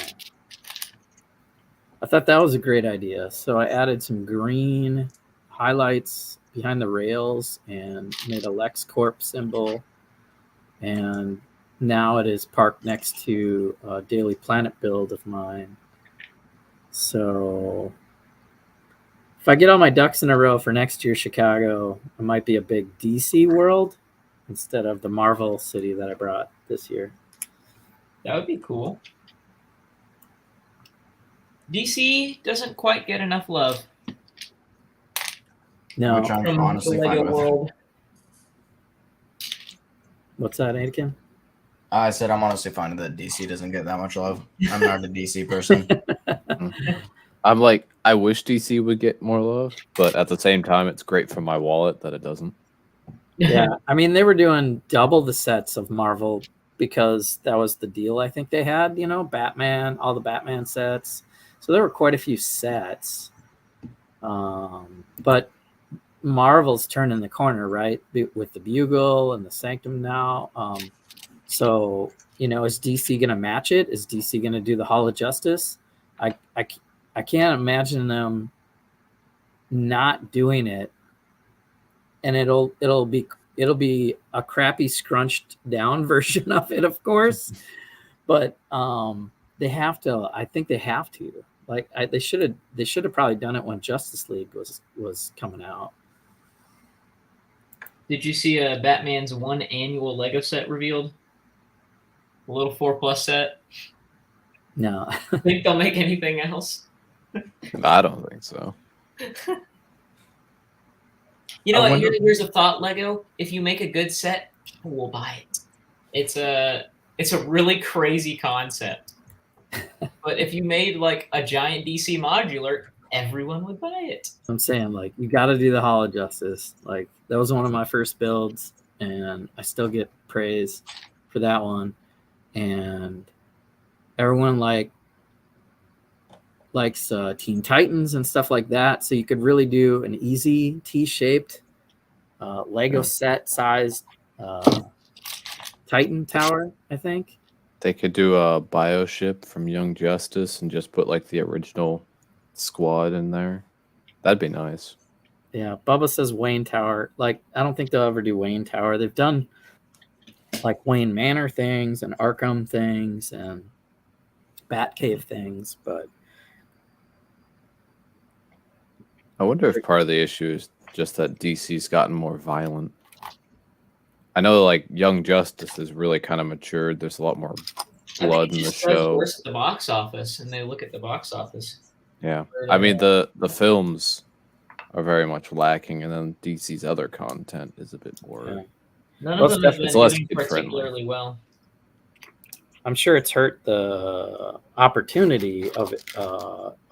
thought that was a great idea. So I added some green highlights behind the rails and made a LexCorp symbol. And now it is parked next to a Daily Planet build of mine. So if I get all my ducks in a row for next year, Chicago, it might be a big DC world instead of the Marvel city that I brought this year. That would be cool. DC doesn't quite get enough love. No. Which I'm From honestly the fine Lego with. world. What's that, Anakin? I said I'm honestly fine that DC doesn't get that much love. I'm not a DC person. I'm like, I wish DC would get more love, but at the same time, it's great for my wallet that it doesn't. Yeah, I mean, they were doing double the sets of Marvel because that was the deal I think they had, you know, Batman, all the Batman sets. So there were quite a few sets. But Marvel's turning the corner, right? With the Bugle and the Sanctum now. So, you know, is DC going to match it? Is DC going to do the Hall of Justice? I can't imagine them not doing it. And it'll be a crappy scrunched down version of it, of course. But they have to. I think they have to. Like they should have probably done it when Justice League was coming out. Did you see Batman's one annual Lego set revealed? A little 4+ set. No. Think they'll make anything else? I don't think so. You know I what? wonder- Here's a thought, Lego. If you make a good set, people will buy it. It's a really crazy concept. But if you made like a giant DC modular, everyone would buy it. I'm saying, like, you got to do the Hall of Justice. Like, that was one of my first builds, and I still get praise for that one. And everyone likes Teen Titans and stuff like that. So you could really do an easy T-shaped Lego set sized Titan tower, I think. They could do a bioship from Young Justice and just put like the original squad in there. That'd be nice. Yeah, Bubba says Wayne Tower. Like, I don't think they'll ever do Wayne Tower. They've done like Wayne Manor things and Arkham things and Batcave things, but I wonder if part of the issue is just that DC's gotten more violent. I know like Young Justice is really kind of matured. There's a lot more blood in the show. Worse at the box office, and they look at the box office. Yeah, I mean the films are very much lacking, and then DC's other content is a bit more. Yeah. None Well, of them have been it's less doing kid-friendly. particularly well. I'm sure it's hurt the opportunity of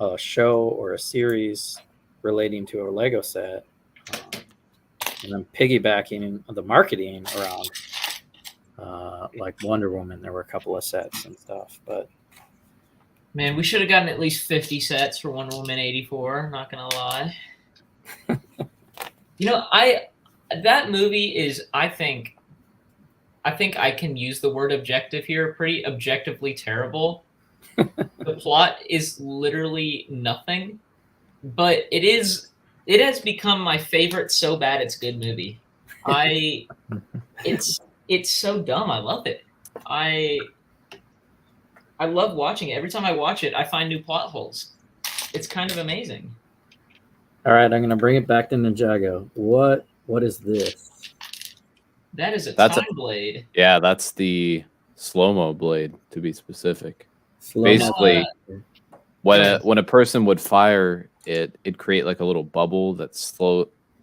a show or a series relating to a Lego set, and then piggybacking the marketing around like Wonder Woman. There were a couple of sets and stuff, but Man, we should have gotten at least 50 sets for Wonder Woman 84. Not gonna lie. You know, that movie is, I think I can use the word objective here, pretty objectively terrible. The plot is literally nothing, but it has become my favorite so bad it's good movie. It's so dumb. I love it. I love watching it. Every time I watch it, I find new plot holes. It's kind of amazing. all right, I'm gonna bring it back to Ninjago. What is this? That is That's time blade. Yeah, that's the slow-mo blade to be specific. Slow Basically, mo- when a person would fire it, it'd create like a little bubble that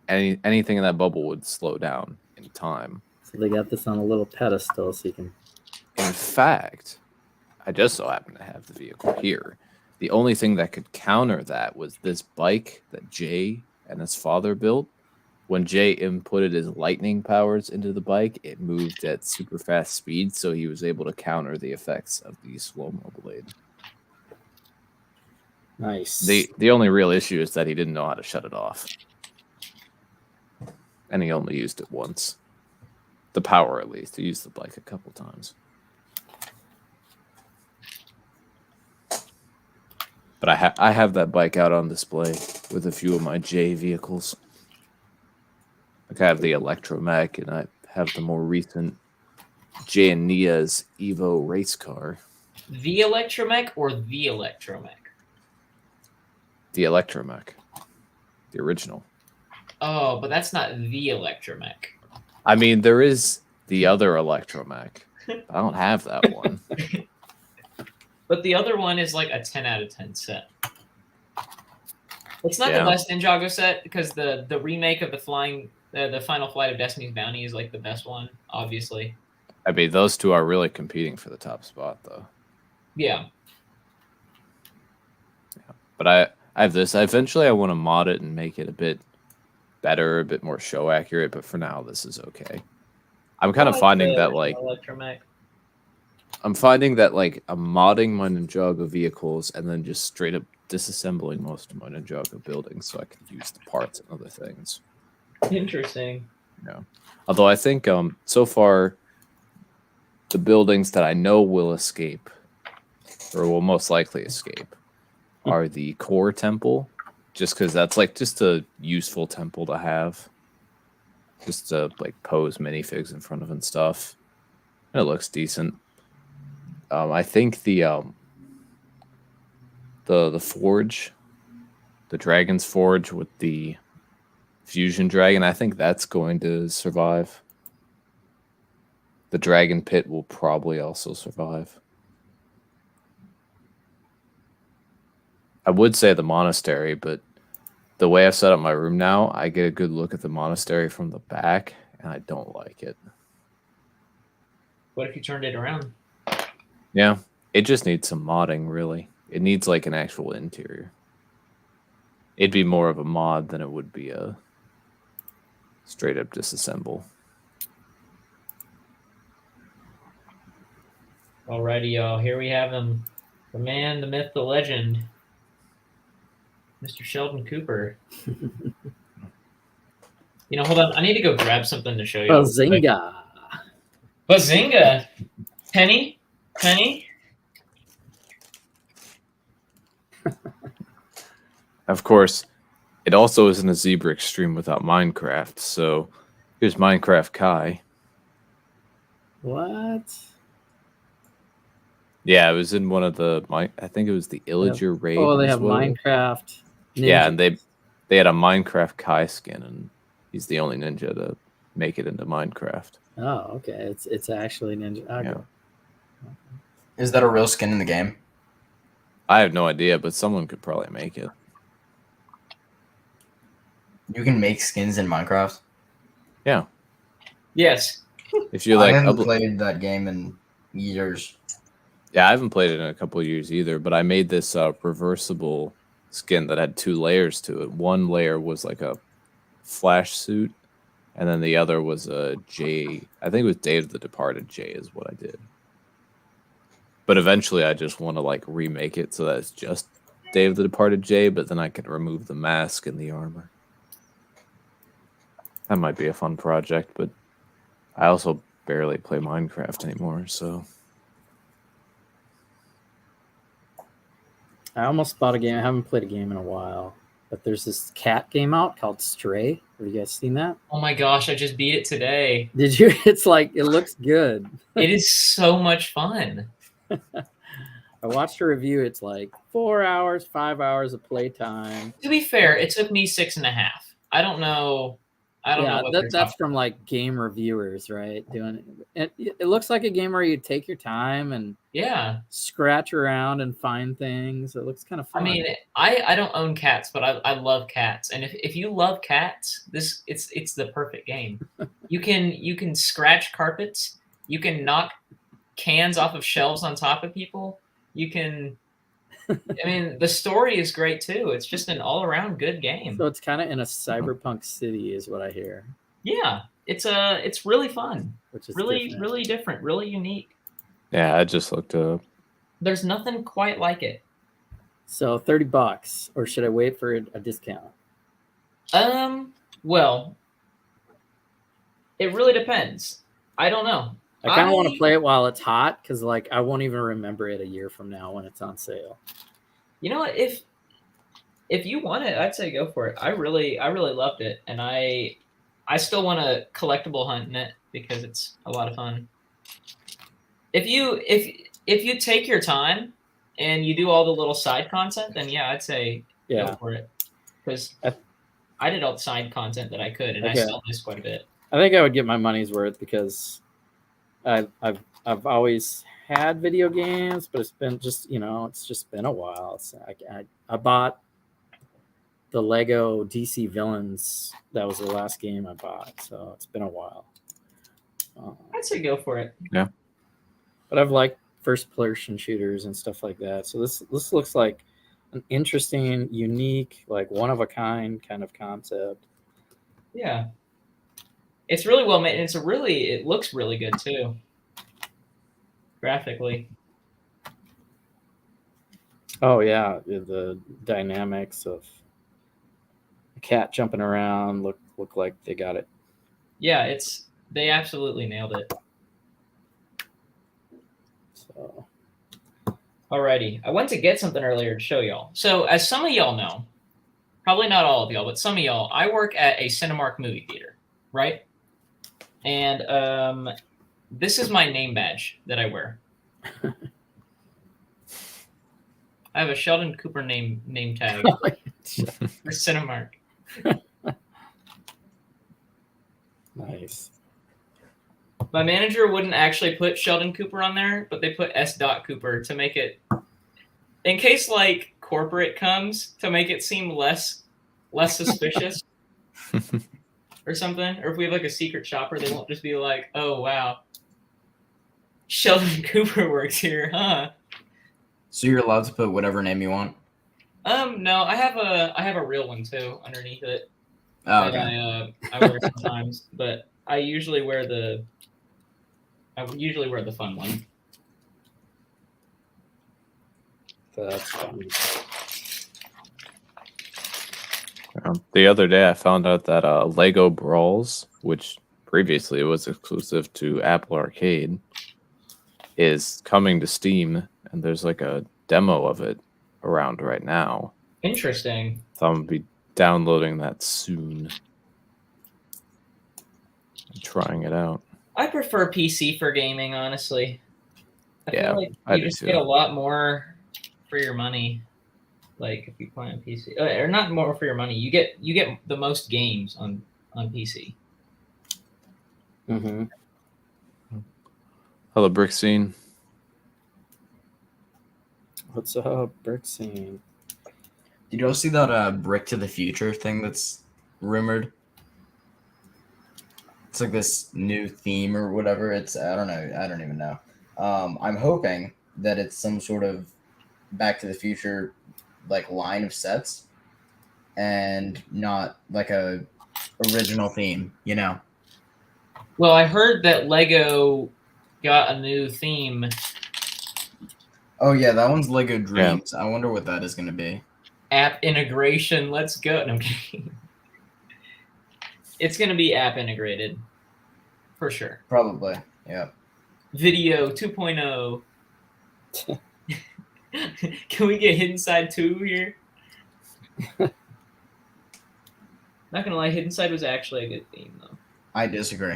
anything in that bubble would slow down in time. So they got this on a little pedestal, so you can. In fact, I just so happen to have the vehicle here. The only thing that could counter that was this bike that Jay and his father built. when Jay inputted his lightning powers into the bike, it moved at super fast speed, so he was able to counter the effects of the slow-mo blade. Nice. The only real issue is that he didn't know how to shut it off. And he only used it once. The power, at least. He used the bike a couple times. But I have that bike out on display with a few of my J vehicles. Like I have the Electromech, and I have the more recent Jay and Nia's Evo race car. The Electromech or the Electromech? The Electromech. The original. Oh, but that's not the Electromech. I mean, there is the other Electromech. I don't have that one. But the other one is like a 10 out of 10 set. It's not Yeah. the best Ninjago set because the remake of the Final Flight of Destiny's Bounty is like the best one, obviously. I mean, those two are really competing for the top spot, though. Yeah. But I have this. Eventually, I want to mod it and make it a bit better, a bit more show accurate. But for now, this is okay. I'm kind of finding that like Electromech. I'm finding that like I'm modding my Ninjago vehicles and then just straight up disassembling most of my Ninjago buildings so I can use the parts and other things. Interesting. Yeah. Although I think so far the buildings that I know will escape or will most likely escape are the core temple, just because that's like just a useful temple to have, just to like pose minifigs in front of and stuff. And it looks decent. I think the forge, the dragon's forge with the fusion dragon, I think that's going to survive. The dragon pit will probably also survive. I would say the monastery, but the way I've set up my room now, I get a good look at the monastery from the back, and I don't like it. What if you turned it around? Yeah, it just needs some modding, really. It needs like an actual interior. It'd be more of a mod than it would be a straight up disassemble. Alrighty, y'all. Here we have him. The man, the myth, the legend. Mr. Sheldon Cooper. Hold on. I need to go grab something to show you. Bazinga. Bazinga. Penny? Of course, it also isn't a Zbricks stream without Minecraft, so here's Minecraft Kai. What? Yeah, it was in one of the, I think it was the Illager raid. Oh, they as have well. Minecraft. Ninja. Yeah, and they had a Minecraft Kai skin, and he's the only ninja to make it into Minecraft. Oh, okay. It's actually Ninja. Okay. Yeah. Is that a real skin in the game? I have no idea, but someone could probably make it. You can make skins in Minecraft? Yeah. Yes. If you I like, haven't played that game in years. yeah, I haven't played it in a couple of years either, but I made this reversible skin that had 2 layers to it. One layer was like a flash suit, and then the other was a Jay. I think it was Day of the Departed Jay is what I did. But eventually I just want to like remake it so that it's just Day of the Departed Jay, but then I can remove the mask and the armor. That might be a fun project, but I also barely play Minecraft anymore, so... I almost bought a game. I haven't played a game in a while, but there's this cat game out called Stray. Have you guys seen that? Oh my gosh, I just beat it today. Did you? It's like, it looks good. It is so much fun. I watched a review. It's like 4 hours, 5 hours of playtime. To be fair, it took me 6.5. I don't know. I don't know what that's from like game reviewers, right? Doing it. It looks like a game where you take your time and scratch around and find things. It looks kind of fun. I mean, I don't own cats, but I love cats. And if you love cats, it's the perfect game. You can scratch carpets. You can knock cans off of shelves on top of people. You can I mean, the story is great too. It's just an all-around good game. So it's kind of in a cyberpunk city, is what I hear. Yeah, it's really fun. Which is really different. really different, really unique. Yeah, I just looked up. There's nothing quite like it. So $30, or should I wait for a discount? Well, it really depends. I don't know. I kind of want to play it while it's hot because, like, I won't even remember it a year from now when it's on sale. You know what? If you want it, I'd say go for it. I really loved it, and I still want to collectible hunt in it because it's a lot of fun. If you take your time and you do all the little side content, then yeah, I'd say go for it. Because I did all the side content that I could, and I still missed quite a bit. I think I would get my money's worth because I've always had video games, but it's been just, it's just been a while. So I bought the Lego DC Villains. That was the last game I bought, so it's been a while. I'd say go for it. Yeah, but I've liked first-person shooters and stuff like that. So this looks like an interesting, unique, like one-of-a-kind kind of concept. Yeah, it's really well made. And it looks really good too, graphically. Oh yeah, the dynamics of a cat jumping around look like they got it. Yeah, they absolutely nailed it. So, alrighty, I went to get something earlier to show y'all. So as some of y'all know, probably not all of y'all, but some of y'all, I work at a Cinemark movie theater, right? And this is my name badge that I wear. I have a Sheldon Cooper name tag for Cinemark. Nice. My manager wouldn't actually put Sheldon Cooper on there, but they put S. Cooper to make it, in case like corporate comes, to make it seem less suspicious or something. Or if we have like a secret shopper, they won't just be like, "Oh wow, Sheldon Cooper works here, huh?" So you're allowed to put whatever name you want? No, I have a real one too underneath it. Oh, okay. I wear sometimes, but I usually wear the fun one. That's fun. The other day, I found out that Lego Brawls, which previously was exclusive to Apple Arcade, is coming to Steam, and there's like a demo of it around right now. Interesting. So I'm gonna be downloading that soon and trying it out. I prefer PC for gaming, honestly. I feel like you just get a lot more for your money. Like if you play on PC, or not more for your money, you get the most games on PC. Mm-hmm. Hello, BrickScene. What's up, BrickScene? Did you all see that Brick to the Future thing that's rumored? It's like this new theme or whatever. It's I don't know. I don't even know. I'm hoping that it's some sort of Back to the Future like line of sets and not like a original theme, you know. Well, I heard that Lego got a new theme. Oh yeah, that one's Lego Dreams. Yeah. I wonder what that is going to be. App integration. Let's go. No, I'm kidding. It's going to be app integrated for sure. Probably. Yeah. Video 2.0. Can we get Hidden Side 2 here? Not gonna lie, Hidden Side was actually a good theme though. I disagree.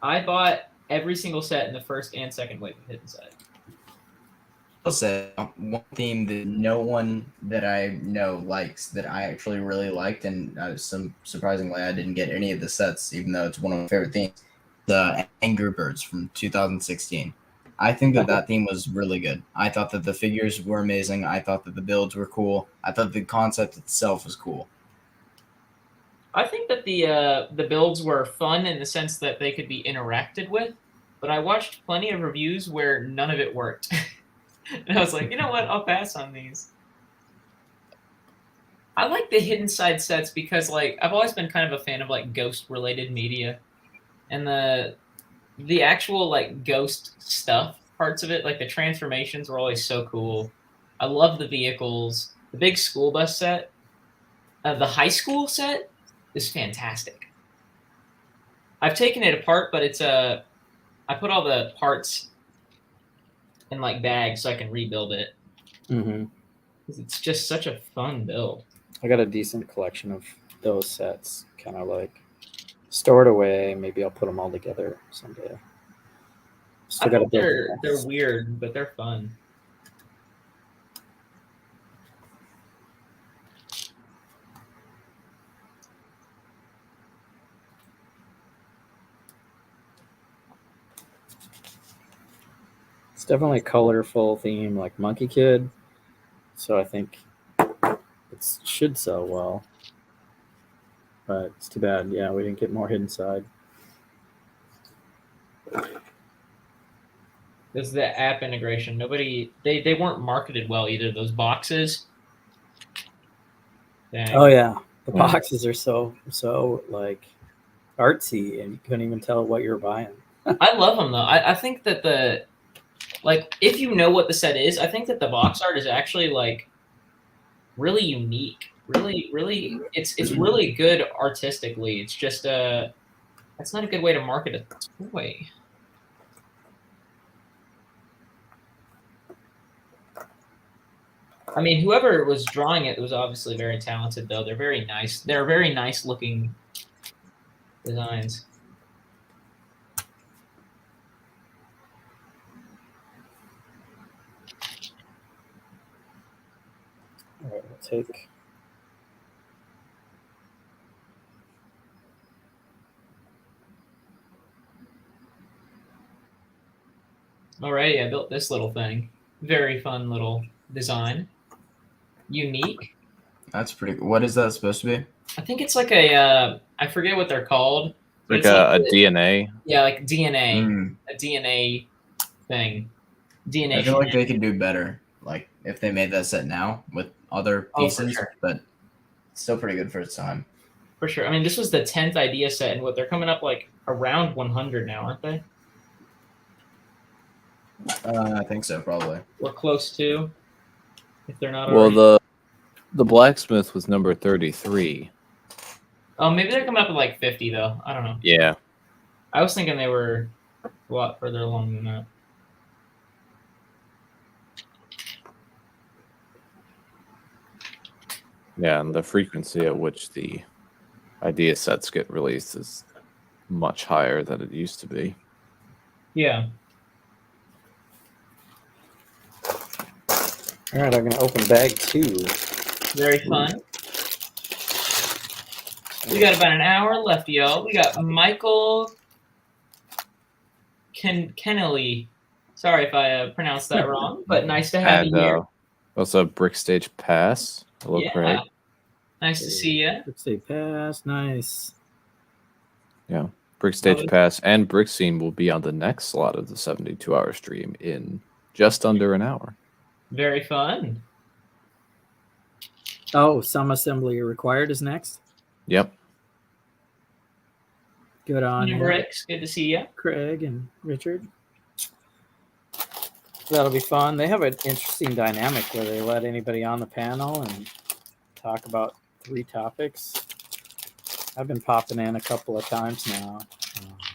I bought every single set in the first and second wave of Hidden Side. I'll say one theme that no one that I know likes that I actually really liked, and surprisingly I didn't get any of the sets, even though it's one of my favorite themes. The Angry Birds from 2016. I think that theme was really good. I thought that the figures were amazing. I thought that the builds were cool. I thought the concept itself was cool. I think that the builds were fun in the sense that they could be interacted with, but I watched plenty of reviews where none of it worked. And I was like, you know what? I'll pass on these. I like the hidden side sets because, like, I've always been kind of a fan of like ghost-related media, and the actual like ghost stuff parts of it, like the transformations, were always so cool. I love the vehicles. The big school bus set, the high school set is fantastic. I've taken it apart, but it's I put all the parts in like bags so I can rebuild it. Mm-hmm. It's just such a fun build. I got a decent collection of those sets, kind of like stored away. Maybe I'll put them all together someday. I think they're weird, but they're fun. It's definitely a colorful theme, like Monkey Kid. So I think it should sell well. But it's too bad. Yeah, we didn't get more hidden side. This is the app integration. They weren't marketed well either. Those boxes. Dang. Oh yeah, the boxes are so like artsy, and you couldn't even tell what you were buying. I love them though. I think that if you know what the set is, I think that the box art is actually like really unique. Really, it's really good artistically. It's just that's not a good way to market a toy. I mean, whoever was drawing it was obviously very talented, though. They're very nice. They're very nice looking designs. All right, we'll take. Alrighty, I built this little thing. Very fun little design. Unique. That's pretty cool. What is that supposed to be? I think it's like a I forget what they're called. Like a DNA. Yeah, like DNA. Mm. A DNA thing. DNA. I feel like they could do better. Like if they made that set now with other pieces, sure. But still pretty good for its time. For sure. I mean, this was the 10th idea set, and what they're coming up like around 100 now, aren't they? I think so, probably. We're close to. If they're not Well, already. the blacksmith was number 33. Oh, maybe they're coming up at like 50 though. I don't know. Yeah. I was thinking they were a lot further along than that. Yeah, and the frequency at which the idea sets get released is much higher than it used to be. Yeah. All right, I'm gonna open bag 2. Very fun. We got about an hour left, y'all. We got Michael Kennelly. Sorry if I pronounced that wrong, but nice to have you here. Also, BrickstagePass. Hello, Yeah. Craig. Nice to see you. BrickstagePass, nice. Yeah. BrickstagePass and BrickScene will be on the next slot of the 72-hour stream in just under an hour. Very fun. Oh, some assembly required is next. Yep. Good on you, BrickScene, good to see you. Craig and Richard. That'll be fun. They have an interesting dynamic where they let anybody on the panel and talk about 3 topics. I've been popping in a couple of times now.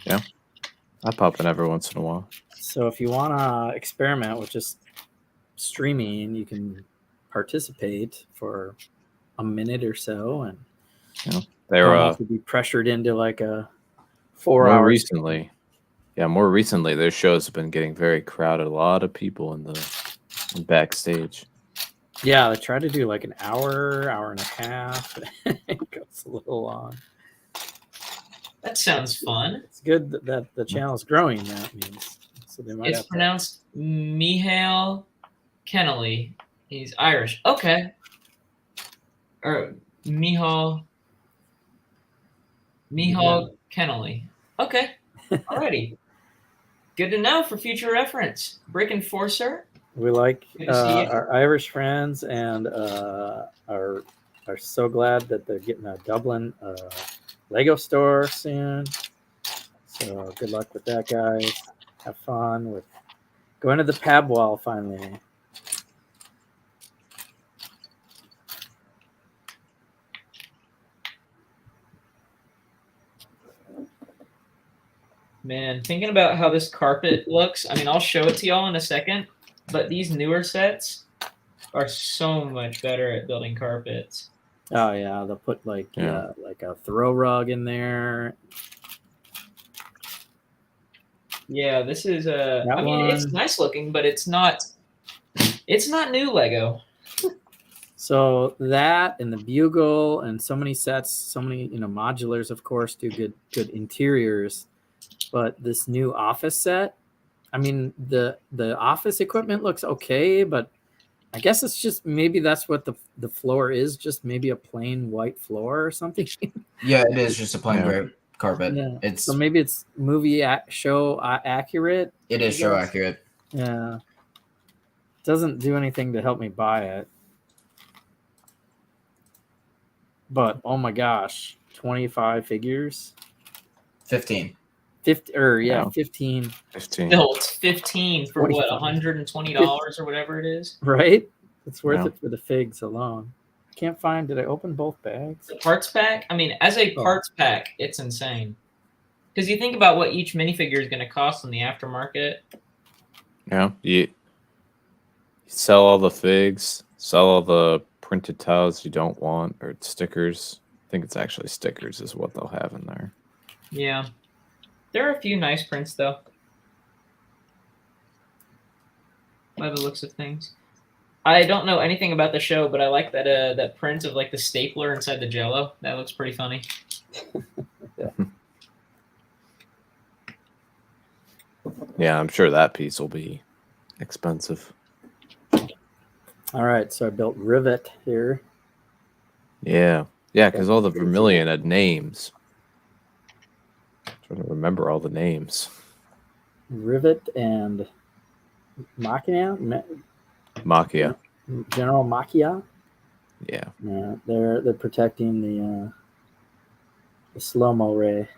Yeah. I pop in every once in a while. So if you want to experiment with just streaming, you can participate for a minute or so, and They're don't have to be pressured into like a 4 hour. More recently, their shows have been getting very crowded. A lot of people in the backstage. Yeah, they try to do like an hour and a half. It goes a little long. That sounds fun. It's good that the channel is growing. That means so they might. It's pronounced Michael Kennelly. He's Irish. Okay. Or Michael Kennelly. Okay. Alrighty. Good to know for future reference. Brick Enforcer. We like Good to see you. our Irish friends and are so glad that they're getting a Dublin Lego store soon. So good luck with that, guys. Have fun with going to the pab wall finally. Man, thinking about how this carpet looks, I mean, I'll show it to y'all in a second, but these newer sets are so much better at building carpets. Oh yeah, they'll put like like a throw rug in there. Yeah, this is I That mean, it's one. nice looking, but it's not new Lego. So that and the bugle and so many sets, so many modulars, of course, do good interiors. But this new office set, I mean, the office equipment looks okay, but I guess it's just maybe that's what the floor is, just maybe a plain white floor or something. Yeah, it is just a plain gray carpet. Yeah. It's So maybe it's show accurate. it is show accurate. Yeah. Doesn't do anything to help me buy it. But oh my gosh, 25 figures. 15. 50 or Yeah. 15. 15. No, it's 15 for what, 25. $120 or whatever it is. Right? It's worth Yeah. it for the figs alone. I can't find. Did I open both bags? The parts pack, I mean, as a parts pack, it's insane. Because you think about what each minifigure is going to cost in the aftermarket. Yeah. You sell all the figs, sell all the printed tiles you don't want, or stickers. I think it's actually stickers is what they'll have in there. Yeah. There are a few nice prints, though. By the looks of things. I don't know anything about the show, but I like that that print of like the stapler inside the Jello. That looks pretty funny. Yeah, I'm sure that piece will be expensive. All right, so I built Rivet here. Yeah. Yeah, because all the Vermilion had names. Trying to remember all the names. Rivet and Machina, Machia. General Machia. Yeah. Yeah, they're protecting the slow-mo ray.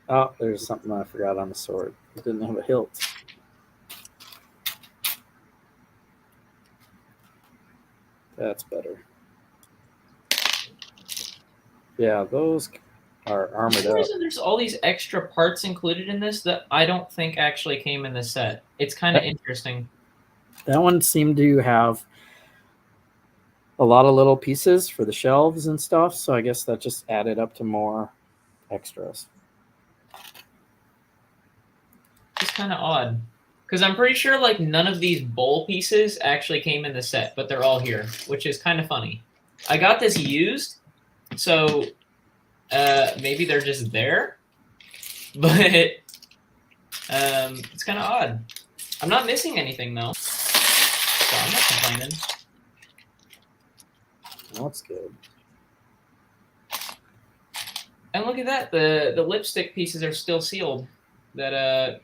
Oh, there's something I forgot on the sword. It didn't have a hilt. That's better. Yeah, those are For armored some up. reason, there's all these extra parts included in this that I don't think actually came in the set. It's kind of interesting. That one seemed to have a lot of little pieces for the shelves and stuff, so I guess that just added up to more extras. It's kind of odd. Because I'm pretty sure like none of these bowl pieces actually came in the set, but they're all here, which is kind of funny. I got this used, so maybe they're just there, but it's kind of odd. I'm not missing anything though, so I'm not complaining. That's good. And look at that, the lipstick pieces are still sealed that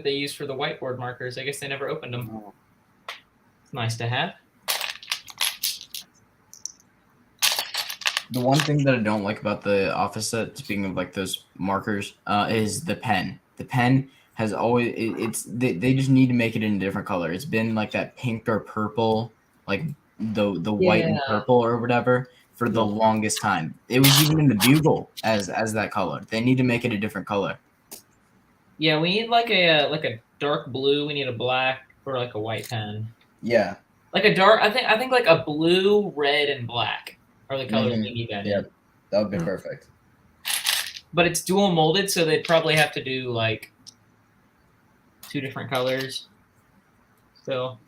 they used for the whiteboard markers. I guess they never opened them. Oh. It's nice to have. The one thing that I don't like about the office set, speaking of like those markers, is the pen. The pen has always they just need to make it in a different color. It's been like that pink or purple, like the white and purple or whatever for the longest time. It was even in the bugle as that color. They need to make it a different color. Yeah, we need like a dark blue. We need a black or like a white pen. Yeah. Like a dark. I think like a blue, red, and black are the colors we need that in. Yep. That would be perfect. But it's dual molded, so they'd probably have to do like 2 different colors. Still.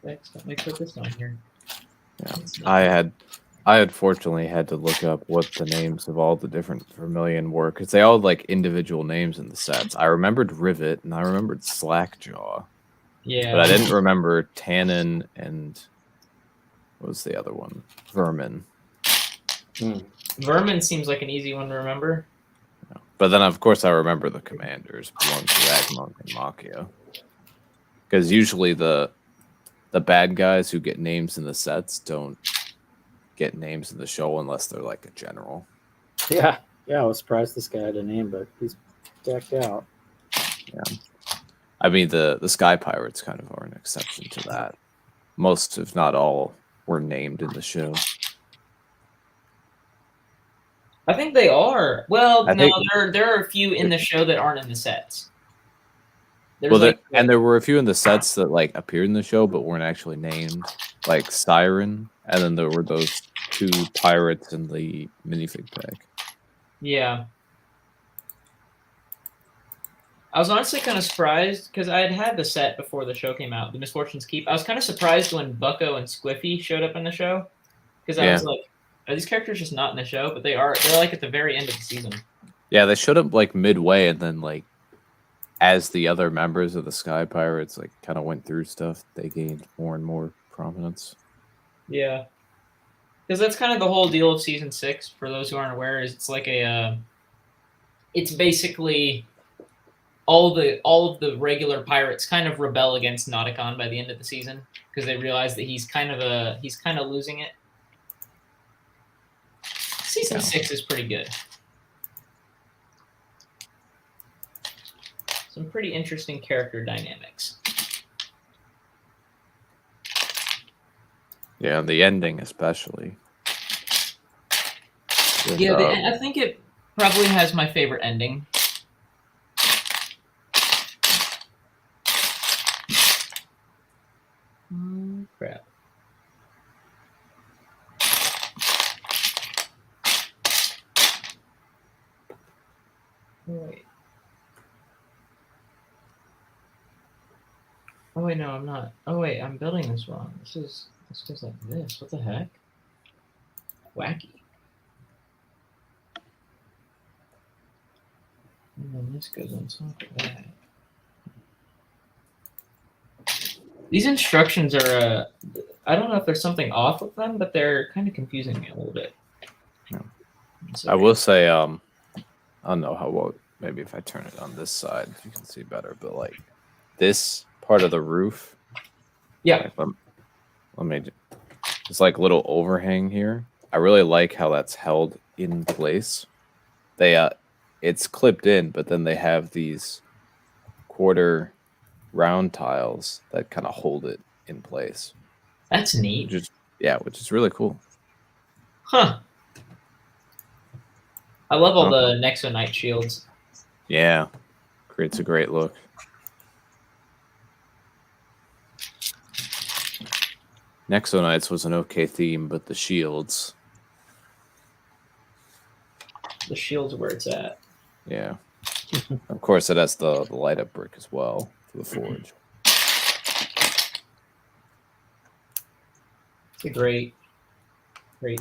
Let me put this on here. Yeah. I had fortunately had to look up what the names of all the different Vermilion were because they all had like individual names in the sets. I remembered Rivet and I remembered Slackjaw. Yeah. But I didn't remember Tannin and what was the other one? Vermin. Vermin seems like an easy one to remember. But then, of course, I remember the commanders, Blunt, Ragmonk, and Machia. Because usually the bad guys who get names in the sets don't get names in the show unless they're like a general. Yeah, I was surprised this guy had a name, but he's decked out. Yeah. I mean, the Sky Pirates kind of are an exception to that. Most, if not all, were named in the show. I think they are. Well, I no, think- there are a few in the show that aren't in the sets. There's Well, like, and there were a few in the sets that like appeared in the show but weren't actually named, like Siren, and then there were those 2 pirates in the minifig pack. yeah. I was honestly kind of surprised because I had the set before the show came out, The Misfortune's Keep. I was kind of surprised when Bucko and Squiffy showed up in the show because I was like, are these characters just not in the show? But they are. They're like at the very end of the season. Yeah, they showed up like midway, and then like as the other members of the Sky Pirates like kind of went through stuff, they gained more and more prominence. Yeah, because that's kind of the whole deal of season 6. For those who aren't aware, is it's like it's basically all of the regular pirates kind of rebel against Nauticon by the end of the season because they realize that he's kind of losing it. Season 6 is pretty good. Some pretty interesting character dynamics. Yeah, the ending especially. With, Yeah, I think it probably has my favorite ending. Crap. Wait. Oh wait, no, I'm not. Oh wait, I'm building this wrong. This goes like this. What the heck? Wacky. And then this goes on top of that. These instructions are, I don't know if there's something off with them, but they're kind of confusing me a little bit. Yeah. So, I will say, I don't know how well, maybe if I turn it on this side, you can see better, but like this part of the roof. Yeah. Like, let me, it's like a little overhang here. I really like how that's held in place. It's clipped in, but then they have these quarter round tiles that kind of hold it in place. That's neat. Which is really cool. Huh. I love all the Nexonite shields. Yeah. Creates a great look. Nexonites was an okay theme, but the shields. The shield's where it's at. Yeah. Of course, it has the light up brick as well for the forge. It's a great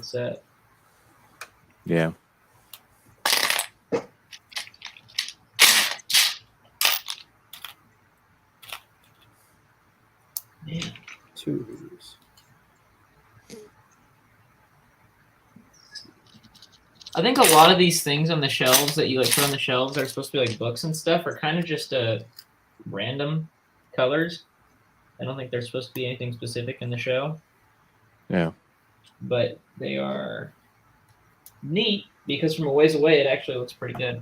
set. Yeah. Man. 2s. I think a lot of these things on the shelves that you like put on the shelves that are supposed to be like books and stuff are kind of just random colors. I don't think they're supposed to be anything specific in the show. Yeah. But they are neat because from a ways away it actually looks pretty good.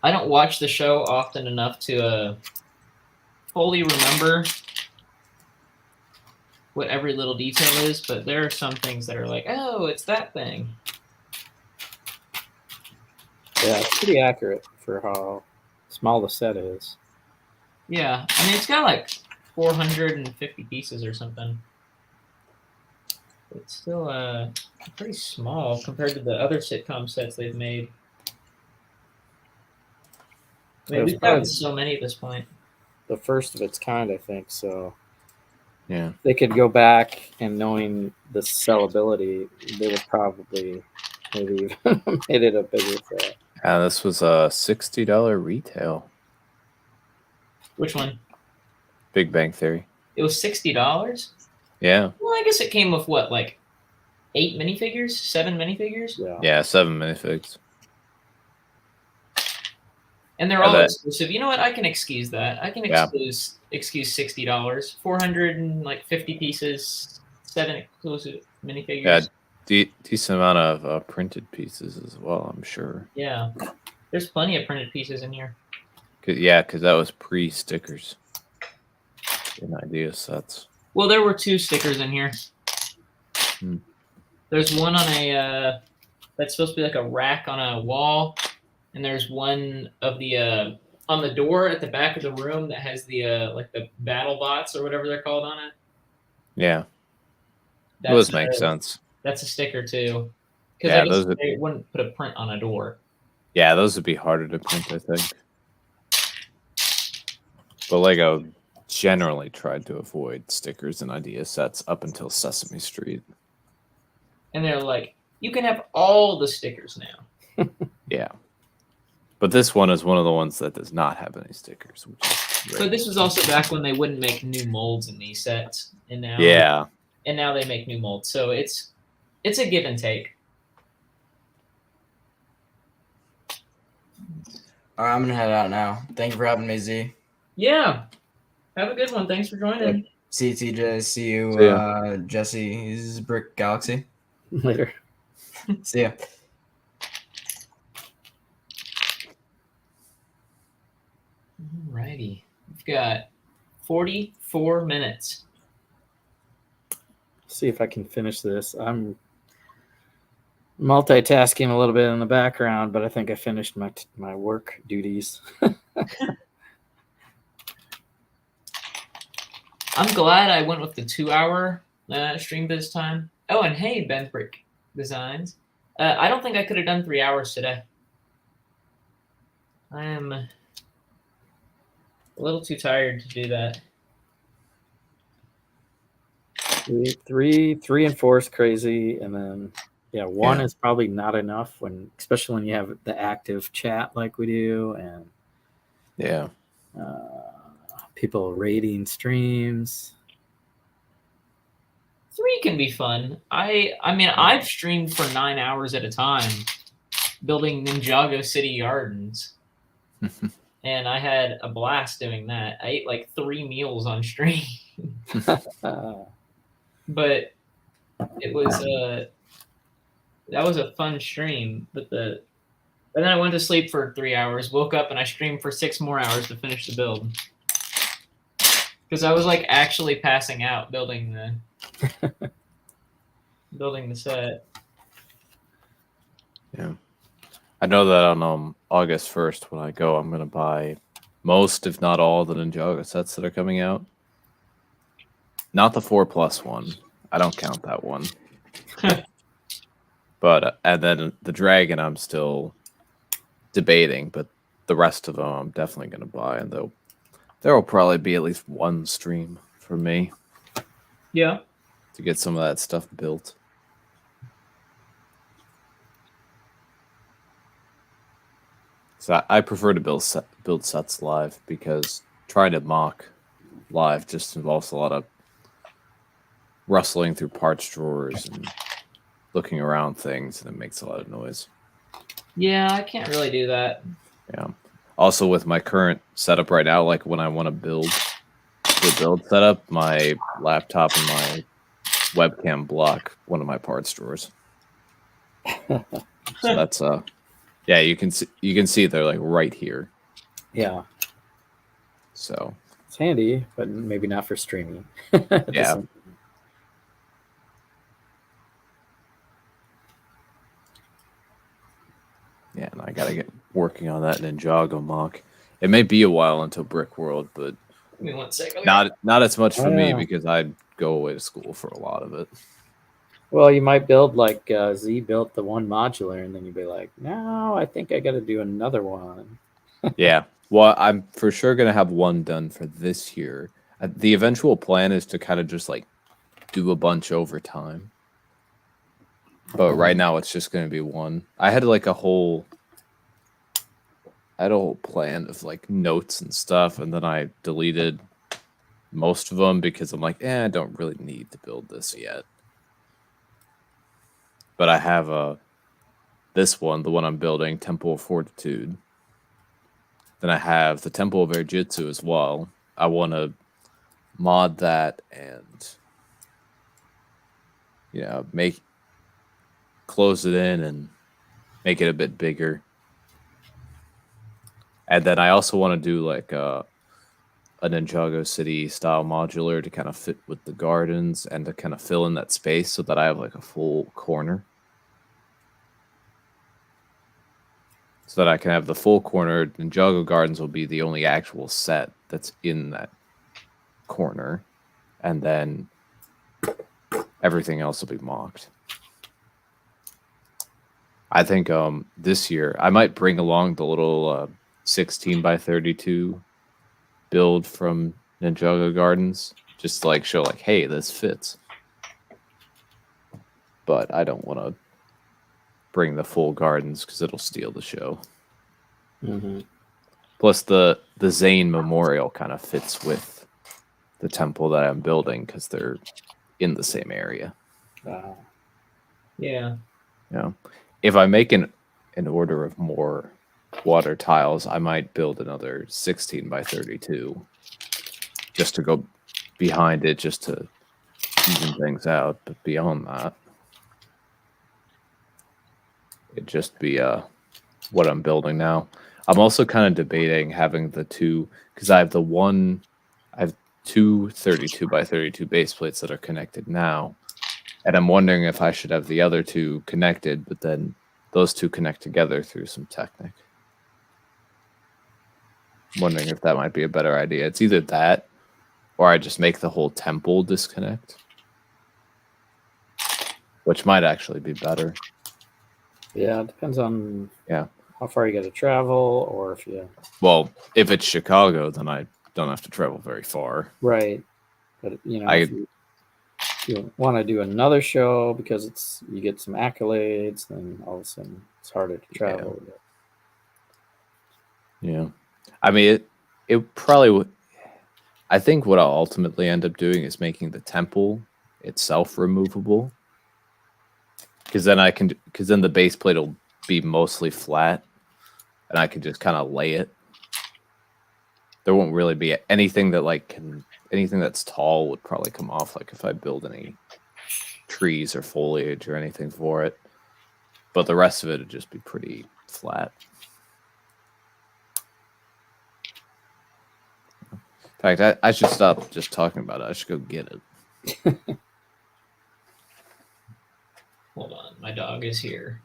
I don't watch the show often enough to fully remember what every little detail is, but there are some things that are like, oh, it's that thing. Yeah, it's pretty accurate for how small the set is. Yeah, I mean, it's got like 450 pieces or something. It's still pretty small compared to the other sitcom sets they've made. I mean, we've gotten so many at this point. The first of its kind, I think, so. Yeah. They could go back and knowing the sellability, they would probably maybe even made it a bigger set. This was a $60 retail. Which one? Big Bang Theory. It was $60. Yeah. Well, I guess it came with what, like 8 minifigures, 7 minifigures, Yeah, 7 minifigs. and they're Yeah, all that- exclusive. You know what? I can excuse that. I can Yeah. excuse $60. 450 pieces, 7 exclusive minifigures. Yeah, decent amount of printed pieces as well, I'm sure. Yeah. There's plenty of printed pieces in here. Because that was pre-stickers and idea sets. Well, there were 2 stickers in here. Hmm. There's one on a that's supposed to be like a rack on a wall, and there's one of the on the door at the back of the room that has the like the battle bots or whatever they're called on it. Yeah, That's those make sense. That's a sticker too, because Yeah, I guess those are- they wouldn't put a print on a door. Yeah, those would be harder to print, I think. But Lego generally tried to avoid stickers and idea sets up until Sesame Street. And they're like, you can have all the stickers now. Yeah. But this one is one of the ones that does not have any stickers. Which is great. So this was also back when they wouldn't make new molds in these sets, and now Yeah. now they make new molds. So it's a give and take. All right, I'm gonna head out now. Thank you for having me, Z. Yeah. Have a good one. Thanks for joining. See you, TJ. See you, See ya. Jesse. This is Brick Galaxy. Later. See ya. Alrighty. We've got 44 minutes. See if I can finish this. I'm multitasking a little bit in the background, but I think I finished my work duties. I'm glad I went with the 2-hour stream this time. Oh, and hey, Ben Brick Designs. I don't think I could have done 3 hours today. I am a little too tired to do that. Three and 4 is crazy, and then 1 is probably not enough especially when you have the active chat like we do, and Yeah. people rating streams. 3 can be fun. I mean, I've streamed for 9 hours at a time, building Ninjago City Gardens, and I had a blast doing that. I ate like 3 meals on stream, but it was that was a fun stream. But and then I went to sleep for 3 hours, woke up, and I streamed for 6 more hours to finish the build because I was like actually passing out building the set. Yeah. I know that on August 1st when I go, I'm going to buy most, if not all, the Ninjago sets that are coming out. Not the 4+ one. I don't count that one. But and then the Dragon I'm still debating, but the rest of them I'm definitely going to buy, and there will probably be at least one stream for me Yeah. to get some of that stuff built. So I prefer to build sets live because trying to mock live just involves a lot of rustling through parts drawers and looking around things, and it makes a lot of noise. Yeah, I can't really do that. Yeah. Also, with my current setup right now, like when I want to build the build setup, my laptop and my webcam block one of my parts drawers. So that's yeah, you can see they're like right here. Yeah, So it's handy, but maybe not for streaming. yeah. Yeah, and I gotta get working on that Ninjago mock. It may be a while until Brick World, but Give me 1 second. not as much for me Yeah. because I'd go away to school for a lot of it. Well, you might build like Z built the one modular, and then you'd be like, no, I think I got to do another one. Yeah. Well, I'm for sure gonna have one done for this year. The eventual plan is to kind of just like do a bunch over time. But right now it's just gonna be one. I had like a whole I had a whole plan of like notes and stuff, and then I deleted most of them because I'm like, I don't really need to build this yet. But I have this one, the one I'm building, Temple of Fortitude. Then I have the Temple of Erjitsu as well. I want to mod that and close it in and make it a bit bigger. And then I also want to do like a Ninjago City style modular to kind of fit with the gardens and to kind of fill in that space so that I have like a full corner. So that I can have the full corner. Ninjago Gardens will be the only actual set that's in that corner. And then everything else will be mocked. I think this year I might bring along the little 16 by 32 build from Ninjago Gardens, just to like show like, hey, this fits. But I don't want to bring the full gardens because it'll steal the show. Mm-hmm. Plus the Zane Memorial kind of fits with the temple that I'm building because they're in the same area. Yeah. If I make an order of more water tiles, I might build another 16 by 32 just to go behind it, just to even things out. But beyond that, it'd just be what I'm building now. I'm also kind of debating having the two, because I have two 32 by 32 base plates that are connected now. And I'm wondering if I should have the other two connected, but then those two connect together through some Technic. I'm wondering if that might be a better idea. It's either that, or I just make the whole temple disconnect, which might actually be better. Yeah, it depends on how far you got to travel, or if you... Well, if it's Chicago, then I don't have to travel very far. Right. But, if you want to do another show because you get some accolades, then all of a sudden it's harder to travel. Yeah. I mean, it probably would... I think what I'll ultimately end up doing is making the temple itself removable. Because then the base plate will be mostly flat, and I can just kind of lay it. There won't really be anything that anything that's tall would probably come off, like if I build any trees or foliage or anything for it. But the rest of it would just be pretty flat. In fact, I should stop just talking about it. I should go get it. Hold on, my dog is here.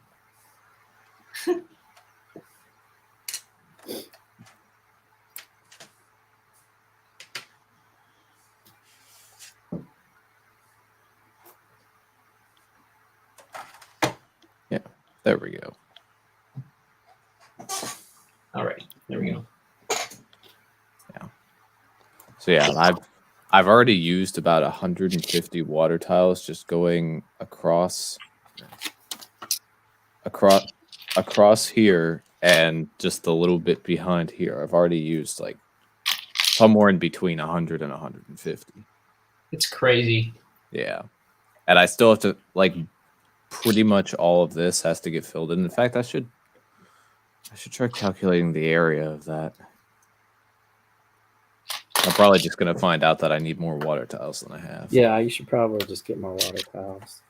Yeah, there we go. All right, there we go. Yeah. So yeah, I've already used about 150 water tiles just going across here and just a little bit behind here. I've already used like somewhere in between 100 and 150. It's crazy. Yeah. And I still have to, like, pretty much all of this has to get filled in. In fact, I should try calculating the area of that. I'm probably just going to find out that I need more water tiles than I have. Yeah, you should probably just get more water tiles.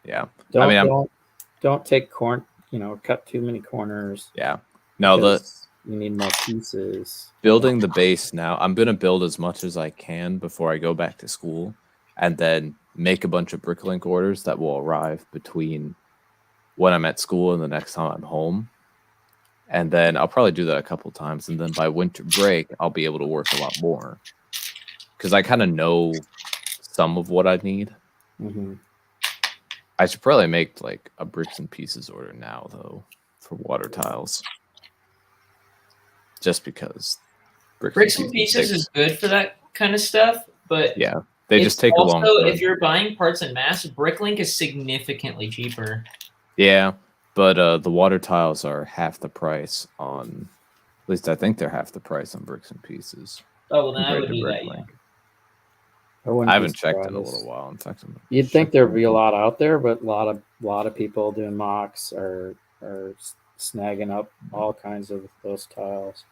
Yeah. Don't take cut too many corners. Yeah. No, you need more pieces. Building the base now, I'm going to build as much as I can before I go back to school, and then make a bunch of Bricklink orders that will arrive between when I'm at school and the next time I'm home. And then I'll probably do that a couple times, and then by winter break, I'll be able to work a lot more. Because I kind of know some of what I need. Mm-hmm. I should probably make like a bricks and pieces order now, though, for water tiles. Just because bricks and pieces is good for that kind of stuff, but yeah, they just take a long time. If you're buying parts en masse, Bricklink is significantly cheaper. Yeah, but the water tiles are half the price on least I think they're half the price on Bricks and Pieces. Oh, well, then I compared would to do that, yeah. Bricklink. wouldn't I be haven't checked in a surprised. little while. In fact, You'd think there'd be a lot out there, but a lot of people doing Mocs are snagging up all kinds of those tiles.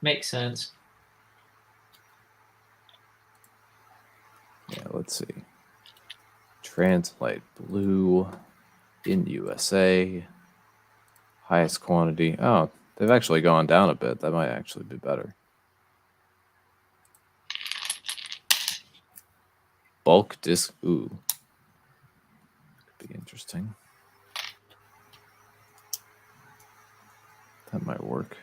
Makes sense. Yeah, let's see. Translite blue in USA. Highest quantity. Oh, they've actually gone down a bit. That might actually be better. Bulk disc. Ooh. Could be interesting. That might work.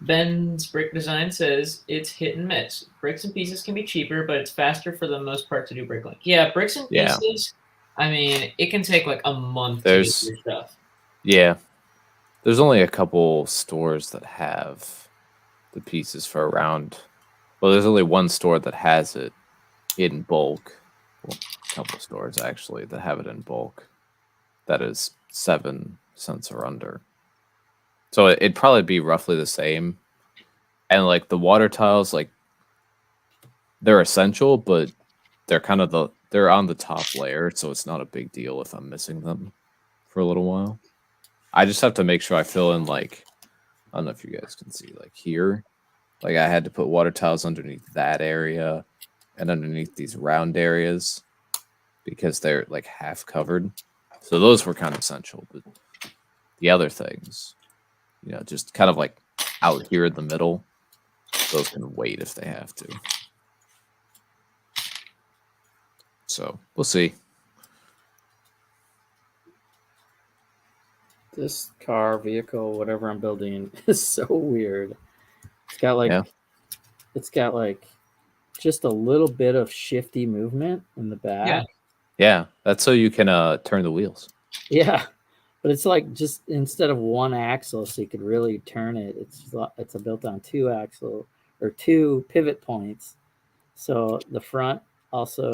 Ben's Brick Design says it's hit and miss. Bricks and Pieces can be cheaper, but it's faster for the most part to do Bricklink. Yeah, Bricks and Pieces, I mean, it can take like a month to get your stuff. Yeah. There's only a couple stores that have the pieces for around. Well, there's only one store that has it in bulk. Well, a couple of stores actually that have it in bulk. That is 7 cents or under. So it'd probably be roughly the same. And like the water tiles, like they're essential, but they're kind of they're on the top layer, so it's not a big deal if I'm missing them for a little while. I just have to make sure I fill in, like, I don't know if you guys can see, like here, like I had to put water tiles underneath that area and underneath these round areas because they're like half covered. So those were kind of essential, but the other things, you know, just kind of like out here in the middle, those can wait if they have to. So we'll see. This car, vehicle, whatever I'm building is so weird. It's got like just a little bit of shifty movement in the back. Yeah, that's so you can turn the wheels. Yeah, but it's like just instead of one axle, so you could really turn it. It's built on 2 axle or 2 pivot points. So the front also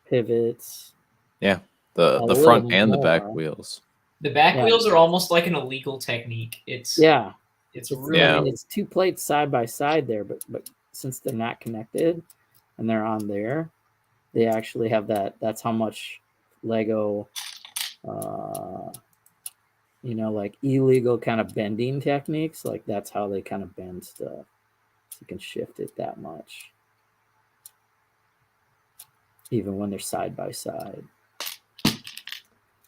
pivots. Yeah, the front and the back wheels. The back wheels are almost like an illegal technique. It's really, I mean, it's 2 plates side by side there, but since they're not connected and they're on there, they actually have that. That's how much Lego, you know, like illegal kind of bending techniques. Like that's how they kind of bend stuff. So you can shift it that much, even when they're side by side.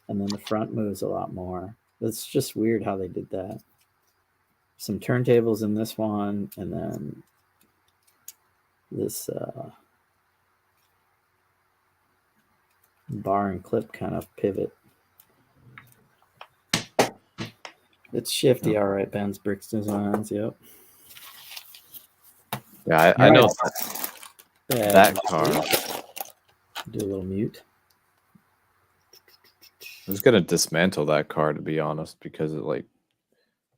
And then the front moves a lot more. It's just weird how they did that. Some turntables in this one, and then this bar and clip kind of pivot. It's shifty, all right, Ben's Bricks Designs, yep. Yeah, I know that car. Do a little mute. I was gonna dismantle that car, to be honest, because it like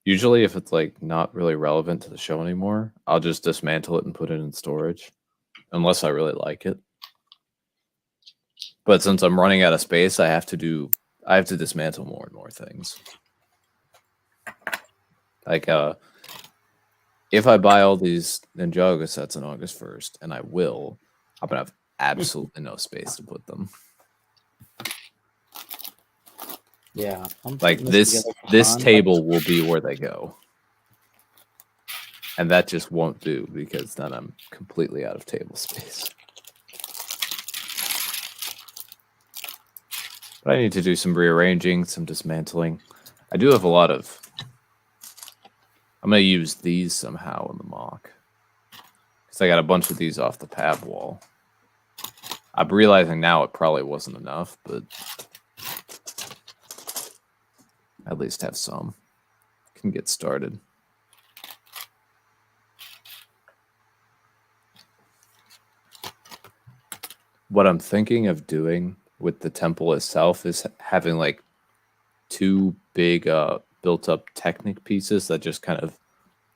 usually if it's like not really relevant to the show anymore, I'll just dismantle it and put it in storage, unless I really like it. But since I'm running out of space, I have to dismantle more and more things. Like if I buy all these Ninjago sets on August 1st, and I'm gonna have absolutely no space to put them. Yeah. Like this table will be where they go. And that just won't do because then I'm completely out of table space. But I need to do some rearranging, some dismantling. I do have a lot of... I'm going to use these somehow in the mock. Because I got a bunch of these off the pad wall. I'm realizing now it probably wasn't enough, but... at least have some. Can get started. What I'm thinking of doing with the temple itself is having like 2 big built up Technic pieces that just kind of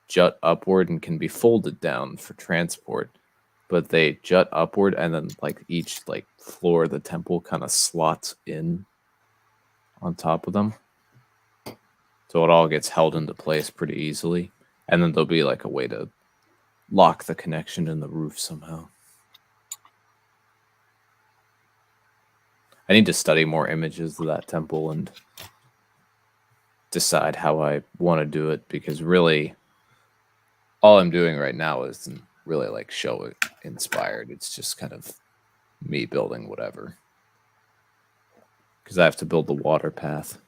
jut upward and can be folded down for transport, but they jut upward and then like each like floor of the temple kind of slots in on top of them. So it all gets held into place pretty easily. And then there'll be like a way to lock the connection in the roof somehow. I need to study more images of that temple and decide how I want to do it, because really all I'm doing right now isn't really like show it inspired. It's just kind of me building whatever. Because I have to build the water path.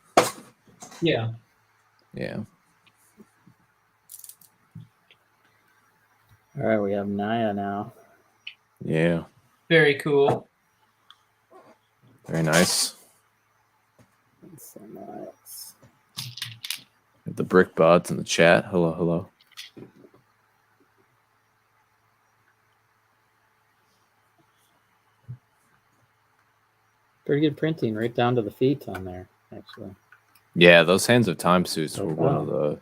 Yeah. All right, we have Naya now. Yeah. Very cool. Very nice. That's so nice. The brick bots in the chat. Hello, hello. Pretty good printing, right down to the feet on there, actually. Yeah, those Hands of Time suits Oh, were wow. one of the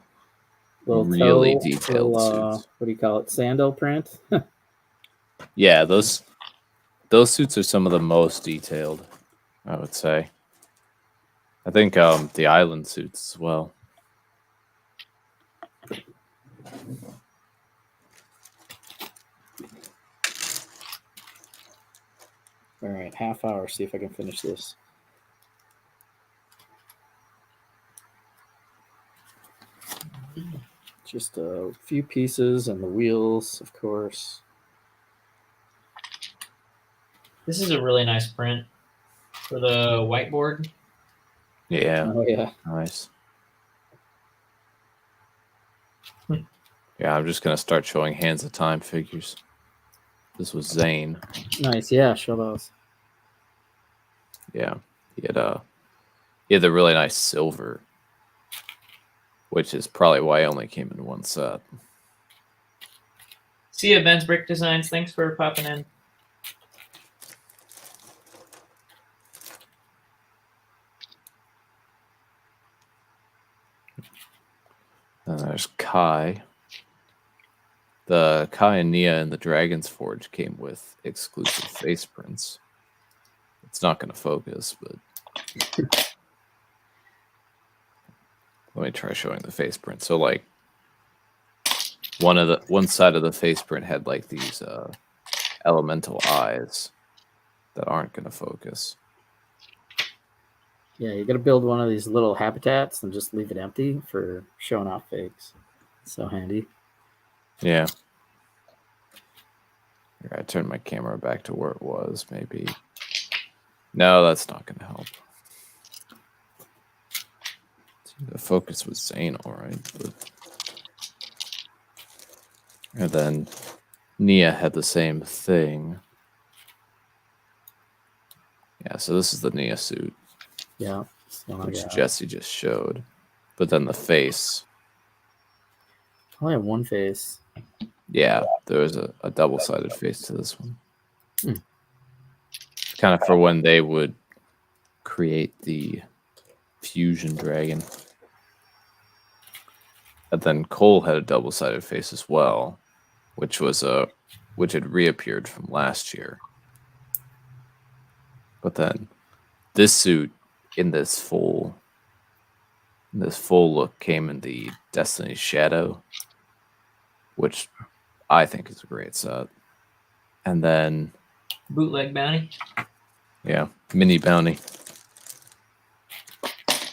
Little really toe, detailed little, suits. what do you call it? Sandal print? Yeah, those suits are some of the most detailed, I would say. I think the island suits as well. All right, half hour. See if I can finish this. Just a few pieces and the wheels, of course. This is a really nice print for the whiteboard. Yeah, Oh yeah, nice. Yeah, I'm just gonna start showing Hands of Time figures. This was Zane. nice. Yeah, show those. Yeah, he had the really nice silver, which is probably why I only came in one set. See ya, Ben's Brick Designs. Thanks for popping in. And there's Kai. The Kai and Nia and the Dragon's Forge came with exclusive face prints. It's not going to focus, but let me try showing the face print. So, like, one side of the face print had like these elemental eyes that aren't going to focus. Yeah, you got to build one of these little habitats and just leave it empty for showing off fakes. So handy. Yeah. Here, I turned my camera back to where it was, maybe. No, that's not going to help. The focus was Zane, all right. But... And then Nia had the same thing. Yeah, so this is the Nia suit, Yeah. which Jesse just showed. But then the face. I only have one face. Yeah, there was a double-sided face to this one. Hmm. Kind of for when they would create the fusion dragon. And then Cole had a double-sided face as well, which had reappeared from last year. But then this suit in this full look came in the Destiny's Shadow, which I think is a great set. And then Bootleg Bounty. yeah, mini bounty.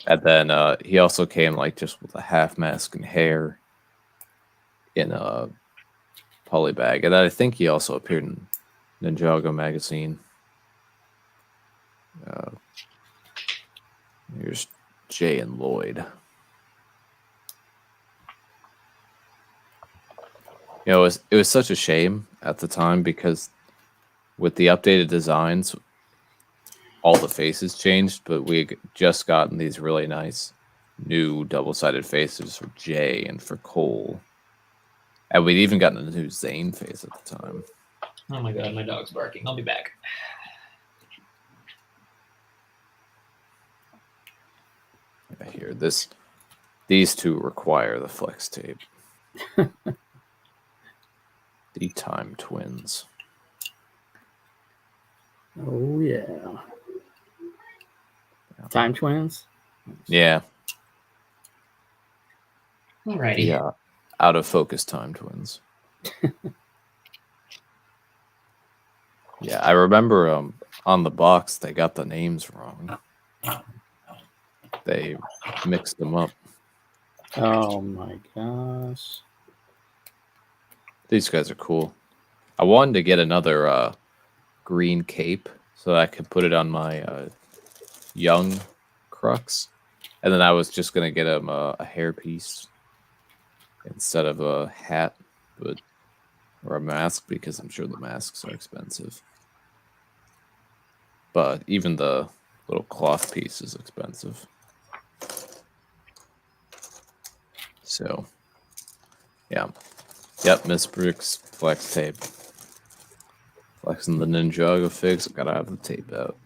And then he also came like just with a half mask and hair in a polybag. And I think he also appeared in Ninjago magazine. Here's Jay and Lloyd. You know, it was such a shame at the time because with the updated designs, all the faces changed, but we had just gotten these really nice new double-sided faces for Jay and for Cole. And we'd even gotten a new Zane face at the time. Oh my god, my dog's barking. I'll be back. Yeah, here, these two require the flex tape. The Time Twins. Oh yeah. Time Twins? Yeah. Alrighty. Yeah. Out of focus time twins. Yeah, I remember on the box they got the names wrong. They mixed them up. Oh my gosh. These guys are cool. I wanted to get another green cape so that I could put it on my young Crux. And then I was just going to get him a hairpiece instead of a hat, or a mask, because I'm sure the masks are expensive. But even the little cloth piece is expensive. So, yeah. Yep, Miss Bricks flex tape. Flexing the Ninjago figs. I gotta have the tape out.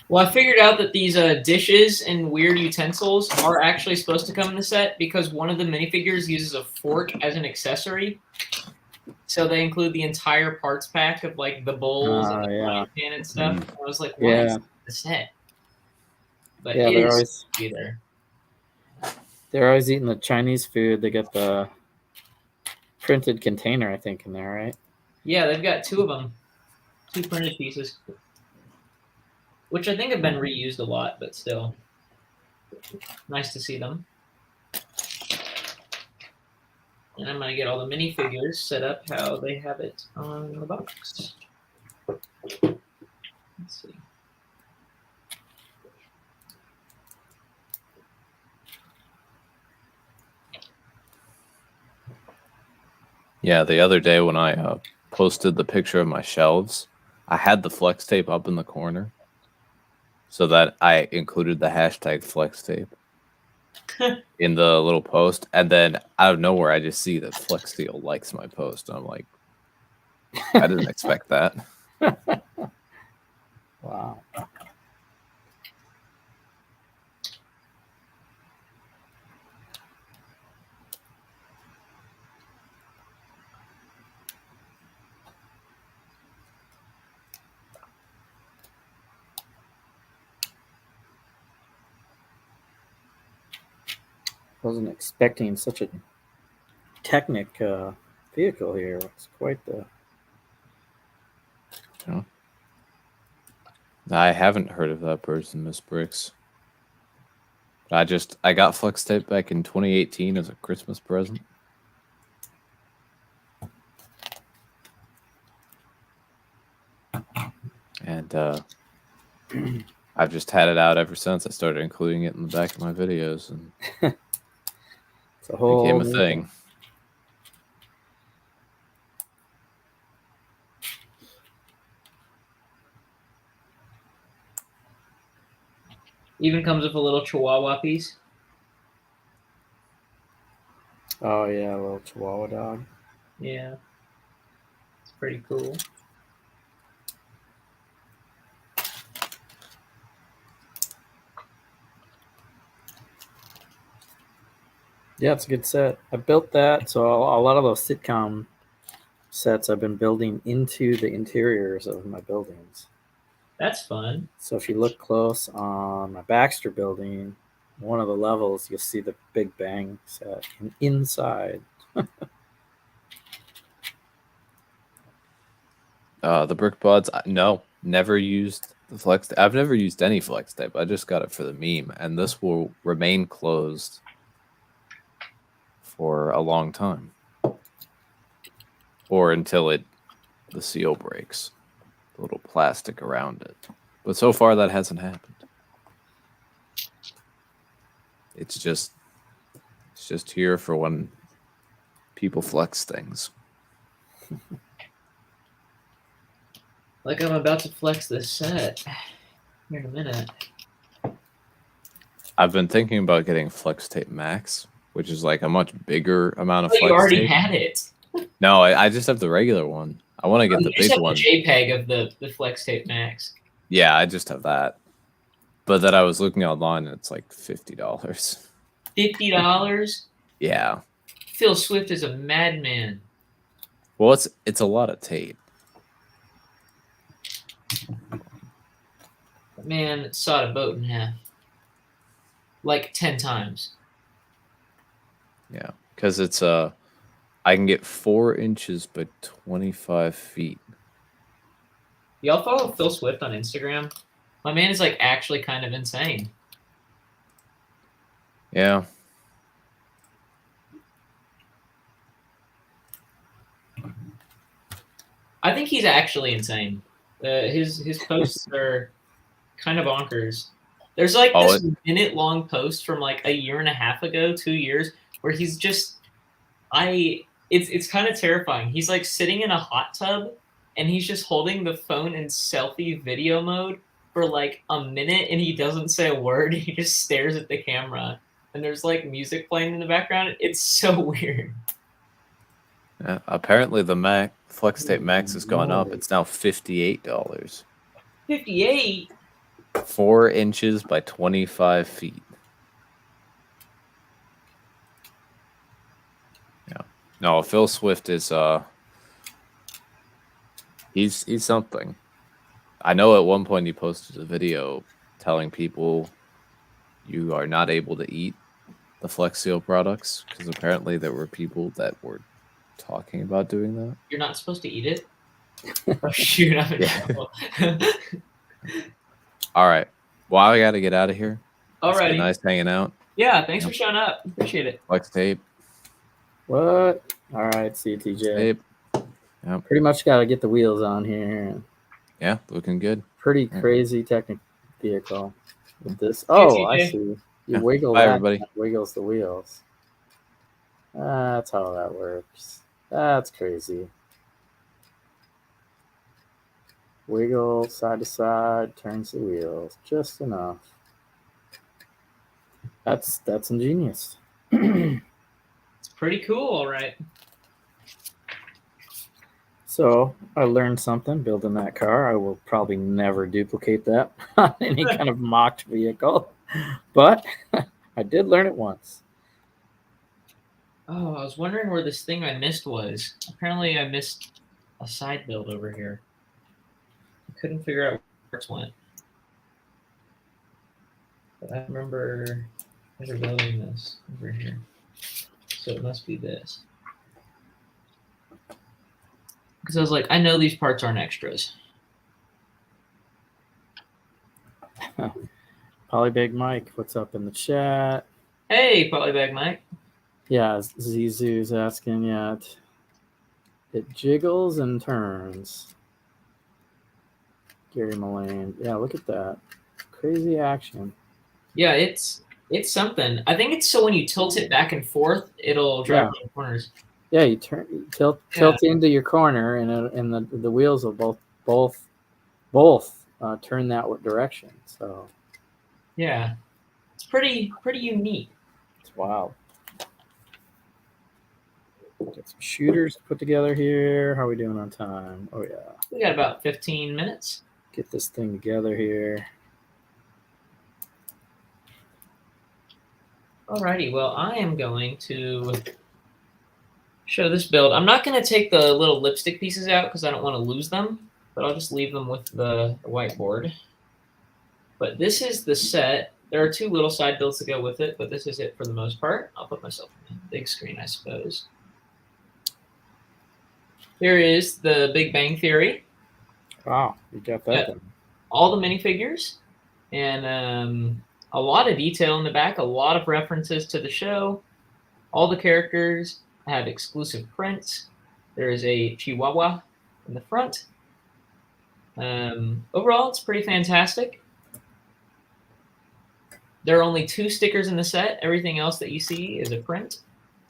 Well, I figured out that these dishes and weird utensils are actually supposed to come in the set because one of the minifigures uses a fork as an accessory. So they include the entire parts pack of like the bowls and the frying pan and stuff. And I was like, what is the set? But yeah, it they're is always either. they're always eating the Chinese food. They get the printed container, I think, in there, right? Yeah, they've got 2 of them, 2 printed pieces, which I think have been reused a lot, but still nice to see them. And I'm gonna get all the minifigures set up how they have it on the box. Let's see. Yeah, the other day when I posted the picture of my shelves, I had the flex tape up in the corner so that I included the hashtag flex tape in the little post. And then out of nowhere, I just see that Flex Steel likes my post. And I'm like, I didn't expect that. Wow. Wasn't expecting such a Technic vehicle here. It's quite the. Yeah. I haven't heard of that person, Miss Bricks. I got flex tape back in 2018 as a Christmas present. And I've just had it out ever since. I started including it in the back of my videos, and It's a whole became a new thing. Even comes with a little Chihuahua piece. Oh yeah, a little Chihuahua dog. Yeah, it's pretty cool. Yeah, it's a good set. I built that, so a lot of those sitcom sets I've been building into the interiors of my buildings. That's fun. So if you look close on my Baxter building, one of the levels, you'll see the Big Bang set inside. The Brick Buds, no, never used the flex tape. I've never used any flex tape. I just got it for the meme, and this will remain closed for a long time, or until the seal breaks, the little plastic around it. But so far that hasn't happened. It's just here for when people flex things. Like I'm about to flex this set here in a minute. I've been thinking about getting Flex Tape Max, which is like a much bigger amount of Oh, flex you already tape. had it. No, I just have the regular one. I want to get the You just big have one. the JPEG of the Flex Tape Max. Yeah, I just have that. But then I was looking online and it's like $50. $50? Yeah. Phil Swift is a madman. Well, it's a lot of tape. That man sawed a boat in half. Like 10 times. Yeah, because it's I can get 4 inches by 25 feet. Y'all follow Phil Swift on Instagram? My man is like actually kind of insane. Yeah. I think he's actually insane. His posts are kind of bonkers. There's like this minute-long post from like a year and a half ago, 2 years, where he's just it's kind of terrifying. He's like sitting in a hot tub and he's just holding the phone in selfie video mode for like a minute and he doesn't say a word. He just stares at the camera and there's like music playing in the background. It's so weird. Yeah, apparently the Flex Tape Max has gone up. It's now $58. 58? 4 inches by 25 feet. Yeah. No, Phil Swift is he's something. I know at one point he posted a video telling people you are not able to eat the Flex Seal products because apparently there were people that were talking about doing that. You're not supposed to eat it? Oh, shoot, I'm in trouble. All right. Well, I got to get out of here. It's Alrighty. been nice hanging out. Yeah, thanks for showing up. Appreciate it. Flex Tape. What? All right, CTJ. Tape. Yep. Pretty much got to get the wheels on here. Yeah, looking good. Pretty crazy technical vehicle with this. Oh, I see. You wiggle Bye, that, everybody. and it wiggles the wheels. That's how that works. That's crazy. Wiggle side to side, turns the wheels just enough. That's ingenious. It's pretty cool, all right. So I learned something building that car. I will probably never duplicate that on any kind of mocked vehicle, but I did learn it once. Oh, I was wondering where this thing I missed was. Apparently I missed a side build over here. I couldn't figure out where it went. But I remember building this over here. So it must be this. Because I was like, I know these parts aren't extras. Polybag Mike, what's up in the chat? Hey, Polybag Mike. Yeah, Zizou's asking, yeah, it jiggles and turns. Gary Mullane. Yeah, look at that. Crazy action. Yeah, it's something. I think it's so when you tilt it back and forth, it'll drive in the corners. Yeah, you tilt into your corner, and the wheels will both turn that direction. So yeah, it's pretty unique. It's wild. Get some shooters put together here. How are we doing on time? Oh yeah, we got about 15 minutes. Get this thing together here. Alrighty, well, I am going to show this build. I'm not going to take the little lipstick pieces out because I don't want to lose them, but I'll just leave them with the whiteboard. But this is the set. There are 2 little side builds to go with it, but this is it for the most part. I'll put myself in the big screen, I suppose. Here is the Big Bang Theory. Wow, you got that done. All the minifigures and a lot of detail in the back, a lot of references to the show. All the characters have exclusive prints. There is a Chihuahua in the front. Overall, it's pretty fantastic. There are only 2 stickers in the set. Everything else that you see is a print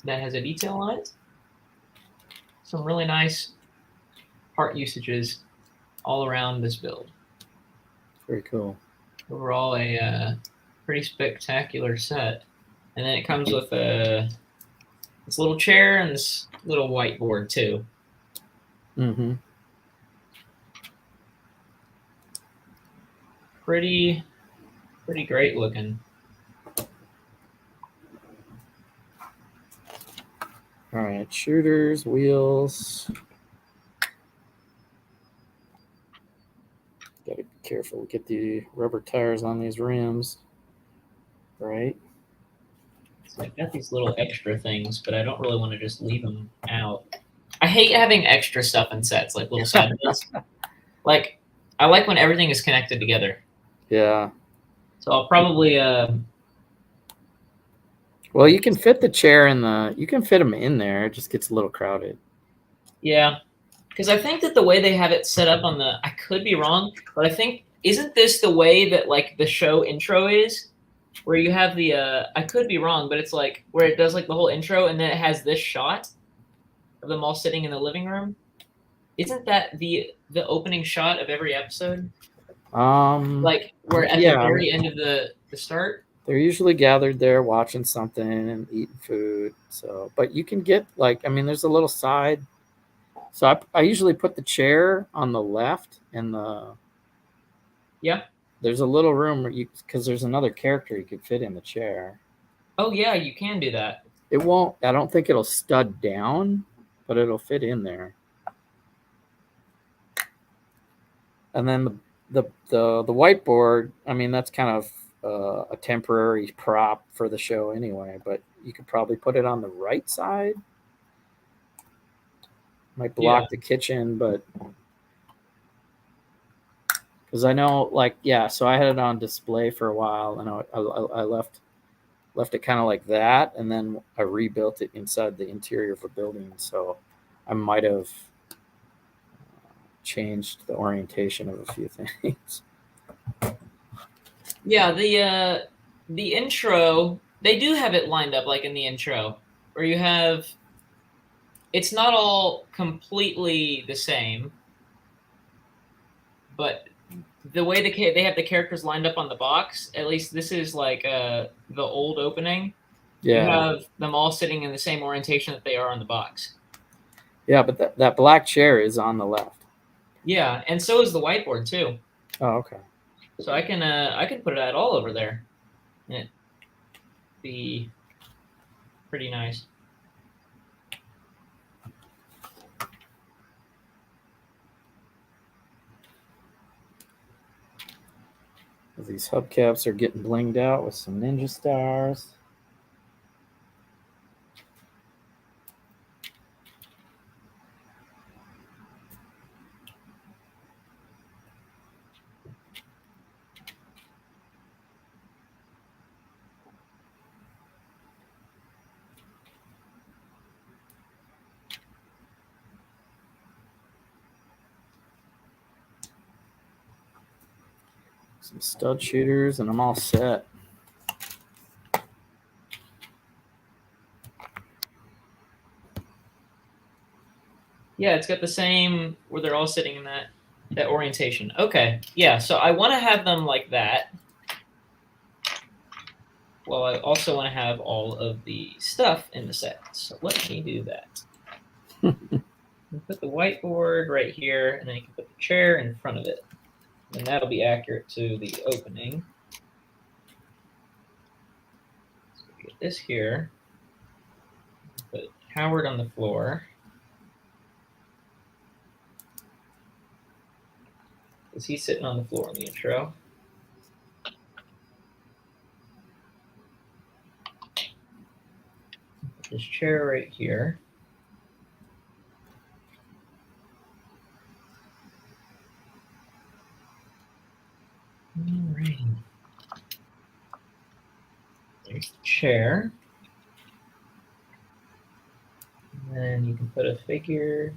that has a detail on it. Some really nice part usages all around this build. Very cool. Overall, a pretty spectacular set. And then it comes with this little chair and this little whiteboard too. Mm-hmm. Pretty great looking. All right, shooters, wheels. Got to Careful, get the rubber tires on these rims. Right? So I've got these little extra things, but I don't really want to just leave them out. I hate having extra stuff in sets, like little side builds. Like, I like when everything is connected together. Yeah. So I'll probably Well, you can fit the chair in the. You can fit them in there. It just gets a little crowded. yeah, because I think that the way they have it set up on the, I could be wrong, but I think, isn't this the way that like the show intro is, where you have the I could be wrong, but it's like where it does like the whole intro and then it has this shot of them all sitting in the living room. Isn't that the opening shot of every episode? Like we're at the very end of the start. They're usually gathered there watching something and eating food. So, but you can get like, I mean, there's a little side. So I usually put the chair on the left and the. Yeah. There's a little room where because there's another character you could fit in the chair. Oh yeah, you can do that. It won't. I don't think it'll stud down, but it'll fit in there. And then the whiteboard. I mean, that's kind of a temporary prop for the show anyway. But you could probably put it on the right side. Might block the kitchen, but because I know, like, yeah. So I had it on display for a while, and I left it kind of like that, and then I rebuilt it inside the interior of a building. So I might have changed the orientation of a few things. Yeah, the intro, they do have it lined up like in the intro, where you have, it's not all completely the same, but the way they have the characters lined up on the box, at least this is like the old opening. Yeah. You have them all sitting in the same orientation that they are on the box. Yeah, but that black chair is on the left. Yeah, and so is the whiteboard too. Oh, okay. So I can put it all over there, and it'd be pretty nice. These hubcaps are getting blinged out with some ninja stars. Some stud shooters, and I'm all set. Yeah, it's got the same where they're all sitting in that orientation. Okay, yeah, so I want to have them like that. Well, I also want to have all of the stuff in the set. So let me do that. Put the whiteboard right here, and then you can put the chair in front of it. And that'll be accurate to the opening. So we get this here. Put Howard on the floor. Is he sitting on the floor in the intro? Put this chair right here. All right. There's the chair. And then you can put a figure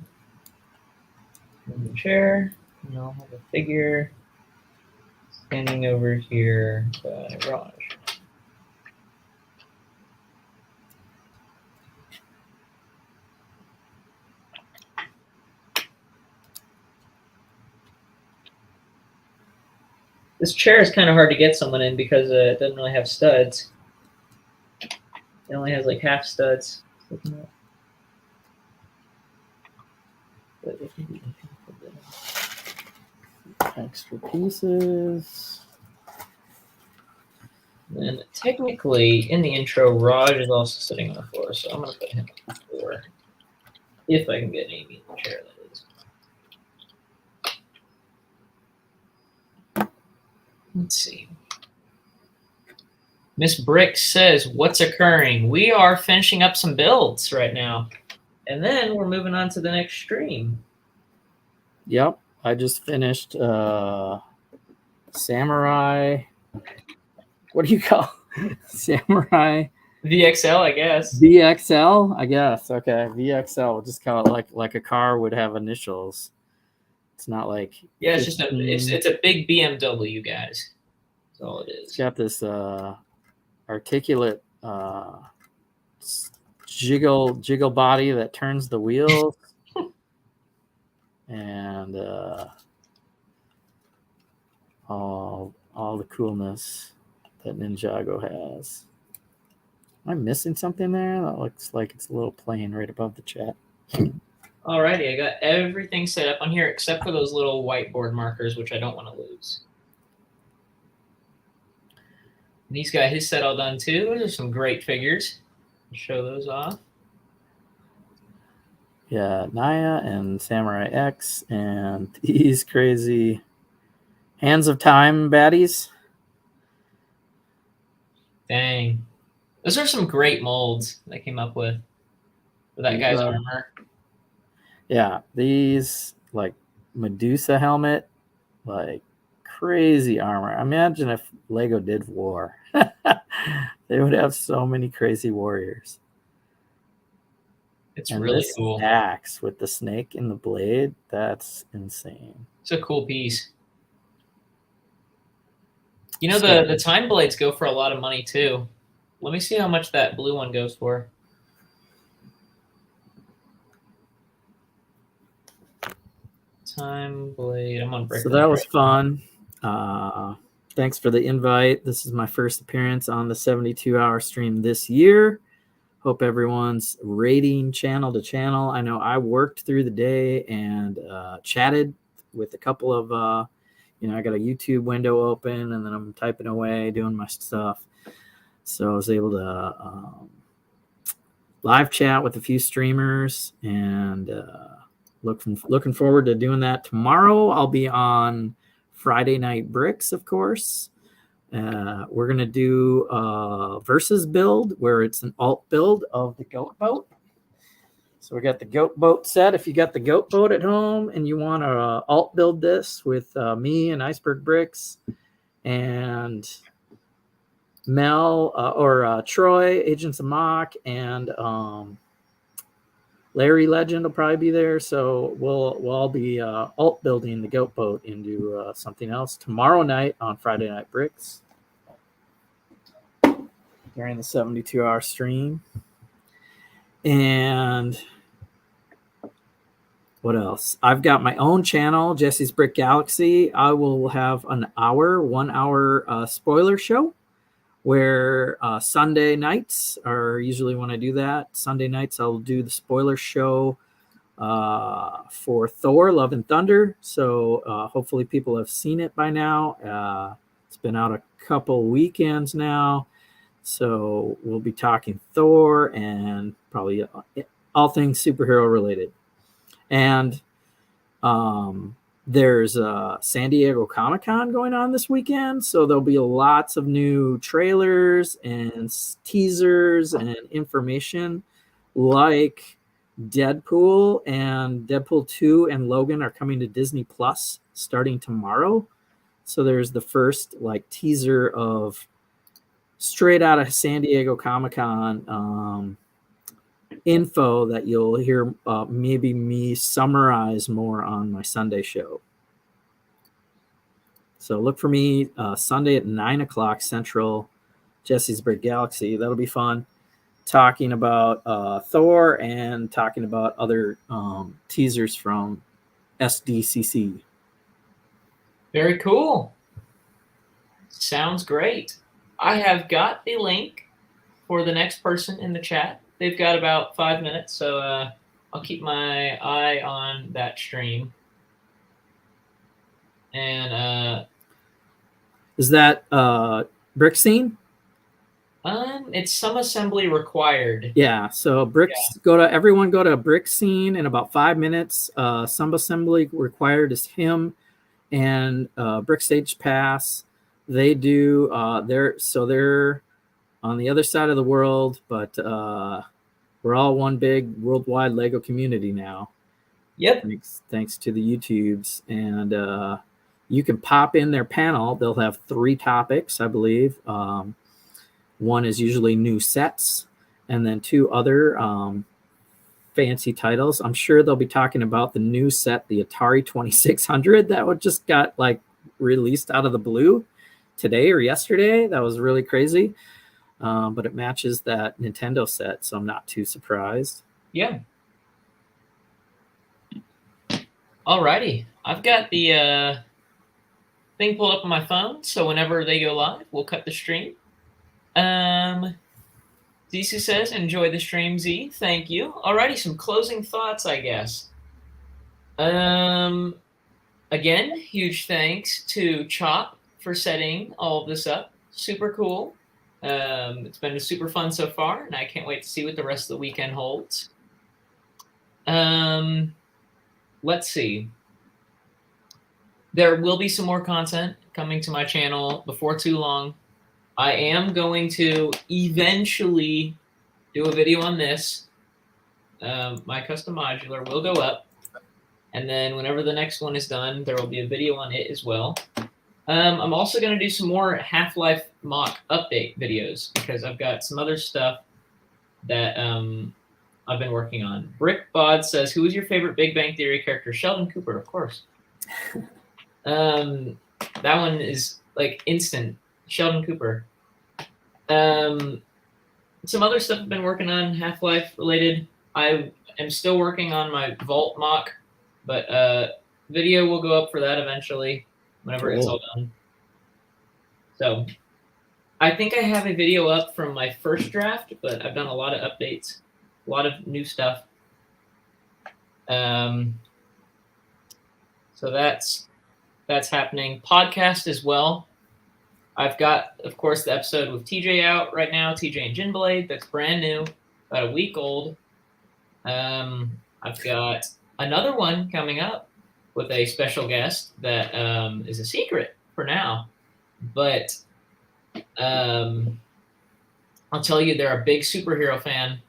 in the chair. And I'll have a figure standing over here by Raj. This chair is kind of hard to get someone in because it doesn't really have studs. It only has like half studs. But it can be extra pieces. and technically, in the intro, Raj is also sitting on the floor, so I'm going to put him on the floor. If I can get Amy in the chair, that Let's see. Miss Brick says, what's occurring? We are finishing up some builds right now. And then we're moving on to the next stream. Yep. I just finished Samurai. What do you call Samurai? VXL, I guess. VXL, I guess. Okay. VXL. We'll just call it like a car would have initials. It's not like yeah, it's just it's a big BMW, guys. That's all it is. It's got this articulate jiggle body that turns the wheels. And all the coolness that Ninjago has. Am I missing something there? That looks like it's a little plain right above the chat. Alrighty, I got everything set up on here except for those little whiteboard markers, which I don't want to lose. And he's got his set all done too. Those are some great figures. I'll show those off. Yeah, Naya and Samurai X and these crazy Hands of Time baddies. Dang. Those are some great molds they came up with for that guy's armor. Yeah, these like Medusa helmet, like crazy armor. Imagine if Lego did war. They would have so many crazy warriors. It's and really this cool. Axe with the snake in the blade, that's insane. It's a cool piece. You know, the time blades go for a lot of money too. Let me see how much that blue one goes for. Time blade. I'm on Brick. So that was fun. Thanks for the invite. This is my first appearance on the 72-hour stream this year. Hope everyone's rating channel to channel. I know I worked through the day and chatted with a couple of, I got a YouTube window open and then I'm typing away, doing my stuff. So I was able to live chat with a few streamers and looking forward to doing that tomorrow. I'll be on Friday Night Bricks, of course. We're going to do a versus build where it's an alt build of the goat boat. So we got the goat boat set. If you got the goat boat at home and you want to alt build this with me and Iceberg Bricks and Mel or Troy, Agents of Moc, and Larry Legend will probably be there. So we'll all be alt building the goat boat into something else tomorrow night on Friday Night Bricks during the 72-hour stream. And what else? I've got my own channel, Jesse's Brick Galaxy. I will have an 1 hour spoiler show where Sunday nights are usually when I do that. Sunday nights I'll do the spoiler show for Thor, Love and Thunder. So hopefully people have seen it by now. It's been out a couple weekends now. So we'll be talking Thor and probably all things superhero related. And there's San Diego Comic-Con going on this weekend. So there'll be lots of new trailers and teasers and information like Deadpool and Deadpool 2 and Logan are coming to Disney Plus starting tomorrow. So there's the first like teaser of straight out of San Diego Comic-Con info that you'll hear maybe me summarize more on my Sunday show. So look for me Sunday at 9 o'clock Central, Jesse's Brick Galaxy. That'll be fun. Talking about Thor and talking about other teasers from SDCC. Very cool. Sounds great. I have got the link for the next person in the chat. They've got about 5 minutes, so I'll keep my eye on that stream. And is that BrickScene? It's some assembly required. Yeah, so everyone go to BrickScene in about 5 minutes. Some assembly required is him and BrickstagePass. they do. They're on the other side of the world, but we're all one big worldwide Lego community now. Yep. Thanks to the YouTubes, and you can pop in their panel. They'll have 3 topics, I believe. One is usually new sets, and then 2 other fancy titles. I'm sure they'll be talking about the new set, the Atari 2600, that just got like released out of the blue today or yesterday. That was really crazy, but it matches that Nintendo set, so I'm not too surprised. Yeah. Alrighty, I've got the thing pulled up on my phone, so whenever they go live, we'll cut the stream. Zisu says, enjoy the stream, Z. Thank you. Alrighty, some closing thoughts, I guess. Again, huge thanks to Chop for setting all of this up. Super cool. It's been super fun so far, and I can't wait to see what the rest of the weekend holds. Let's see. There will be some more content coming to my channel before too long. I am going to eventually do a video on this. My custom modular will go up. And then whenever the next one is done, there will be a video on it as well. I'm also going to do some more Half-Life mock update videos because I've got some other stuff that I've been working on. BrickBod says, who is your favorite Big Bang Theory character? Sheldon Cooper, of course. That one is like instant. Sheldon Cooper. Some other stuff I've been working on, Half-Life related. I am still working on my Vault mock, but video will go up for that eventually, whenever it's all done. So I think I have a video up from my first draft, but I've done a lot of updates, a lot of new stuff. So that's happening. Podcast as well. I've got, of course, the episode with TJ out right now, TJ and Ginblade. That's brand new, about a week old. I've got another one coming up with a special guest that is a secret for now. But I'll tell you, they're a big superhero fan.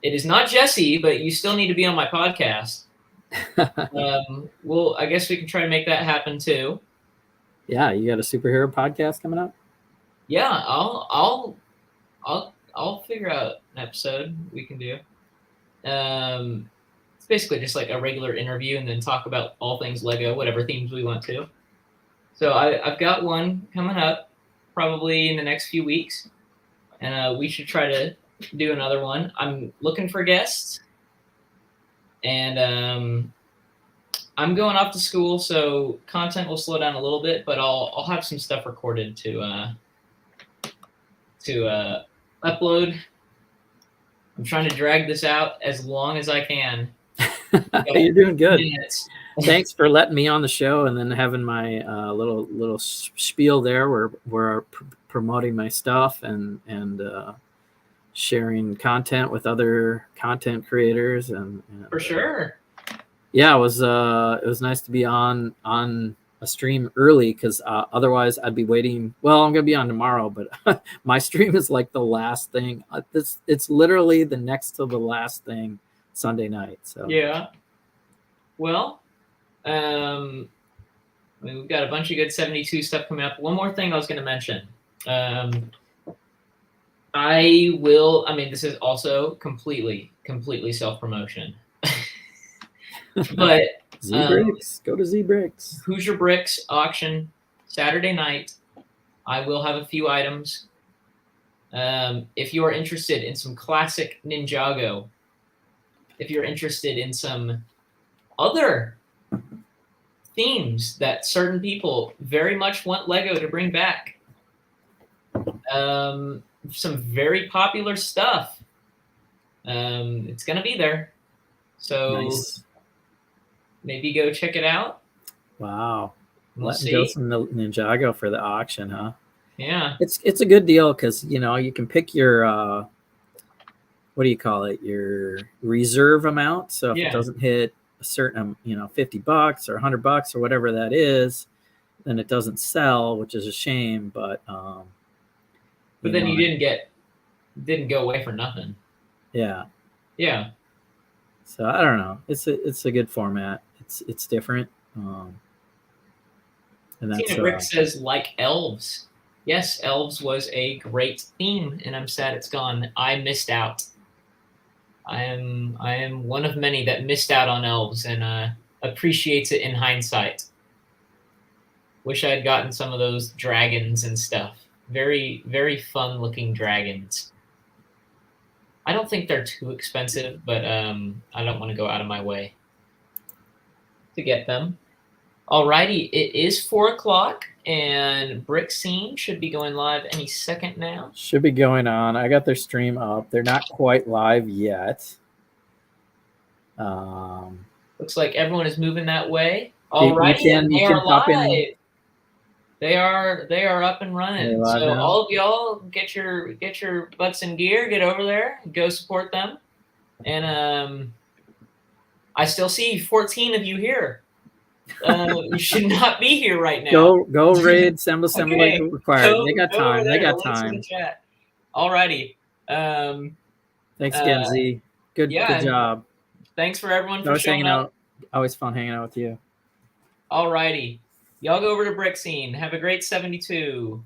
It is not Jesse, but you still need to be on my podcast. Well, I guess we can try to make that happen too. Yeah, you got a superhero podcast coming up? Yeah, I'll figure out an episode we can do. It's basically just like a regular interview and then talk about all things Lego, whatever themes we want to. So I've got one coming up probably in the next few weeks, and we should try to do another one. I'm looking for guests, and I'm going off to school, so content will slow down a little bit, but I'll have some stuff recorded to upload. I'm trying to drag this out as long as I can. You're doing good. Minutes. Thanks for letting me on the show and then having my little spiel there where we're promoting my stuff and sharing content with other content creators and For sure. Yeah, it was nice to be on a stream early because otherwise I'd be waiting. Well, I'm gonna be on tomorrow, but my stream is like the last thing. It's literally the next to the last thing Sunday night. So yeah. Well, I mean, we've got a bunch of good 72 stuff coming up. One more thing I was going to mention. This is also completely self-promotion. But Zbricks, go to Zbricks. Hoosier Bricks auction Saturday night. I will have a few items. If you are interested in some classic Ninjago, if you're interested in some other themes that certain people very much want Lego to bring back, some very popular stuff, it's going to be there. So Nice. Maybe go check it out. Wow. We'll Letting see. go some Ninjago for the auction, huh? Yeah. It's a good deal because you can pick your what do you call it, your reserve amount. So if Yeah. it doesn't hit a certain $50 or $100 or whatever that is, and it doesn't sell, which is a shame. But then know, you didn't go away for nothing. Yeah. Yeah. So I don't know. It's a good format. It's different. And that's Tina Brick says, like elves. Yes, elves was a great theme, and I'm sad it's gone. I missed out. I am one of many that missed out on elves and appreciates it in hindsight. Wish I had gotten some of those dragons and stuff. Very, very fun looking dragons. I don't think they're too expensive, but I don't want to go out of my way to get them. Alrighty, it is 4 o'clock, and BrickScene should be going live any second now. Should be going on. I got their stream up. They're not quite live yet. Looks like everyone is moving that way. Alrighty, you can pop in. They are up and running. So now. all of y'all get your butts in gear, get over there, go support them. And I still see 14 of you here. You should not be here right now. Go raid Semble Okay. like required. Go- They got go time. over They there. got Links in time. the chat. Alrighty. Thanks again, Z. Good job. Thanks for everyone for Always showing hanging up. out. Always fun hanging out with you. Alrighty. Y'all go over to BrickScene. Have a great 72.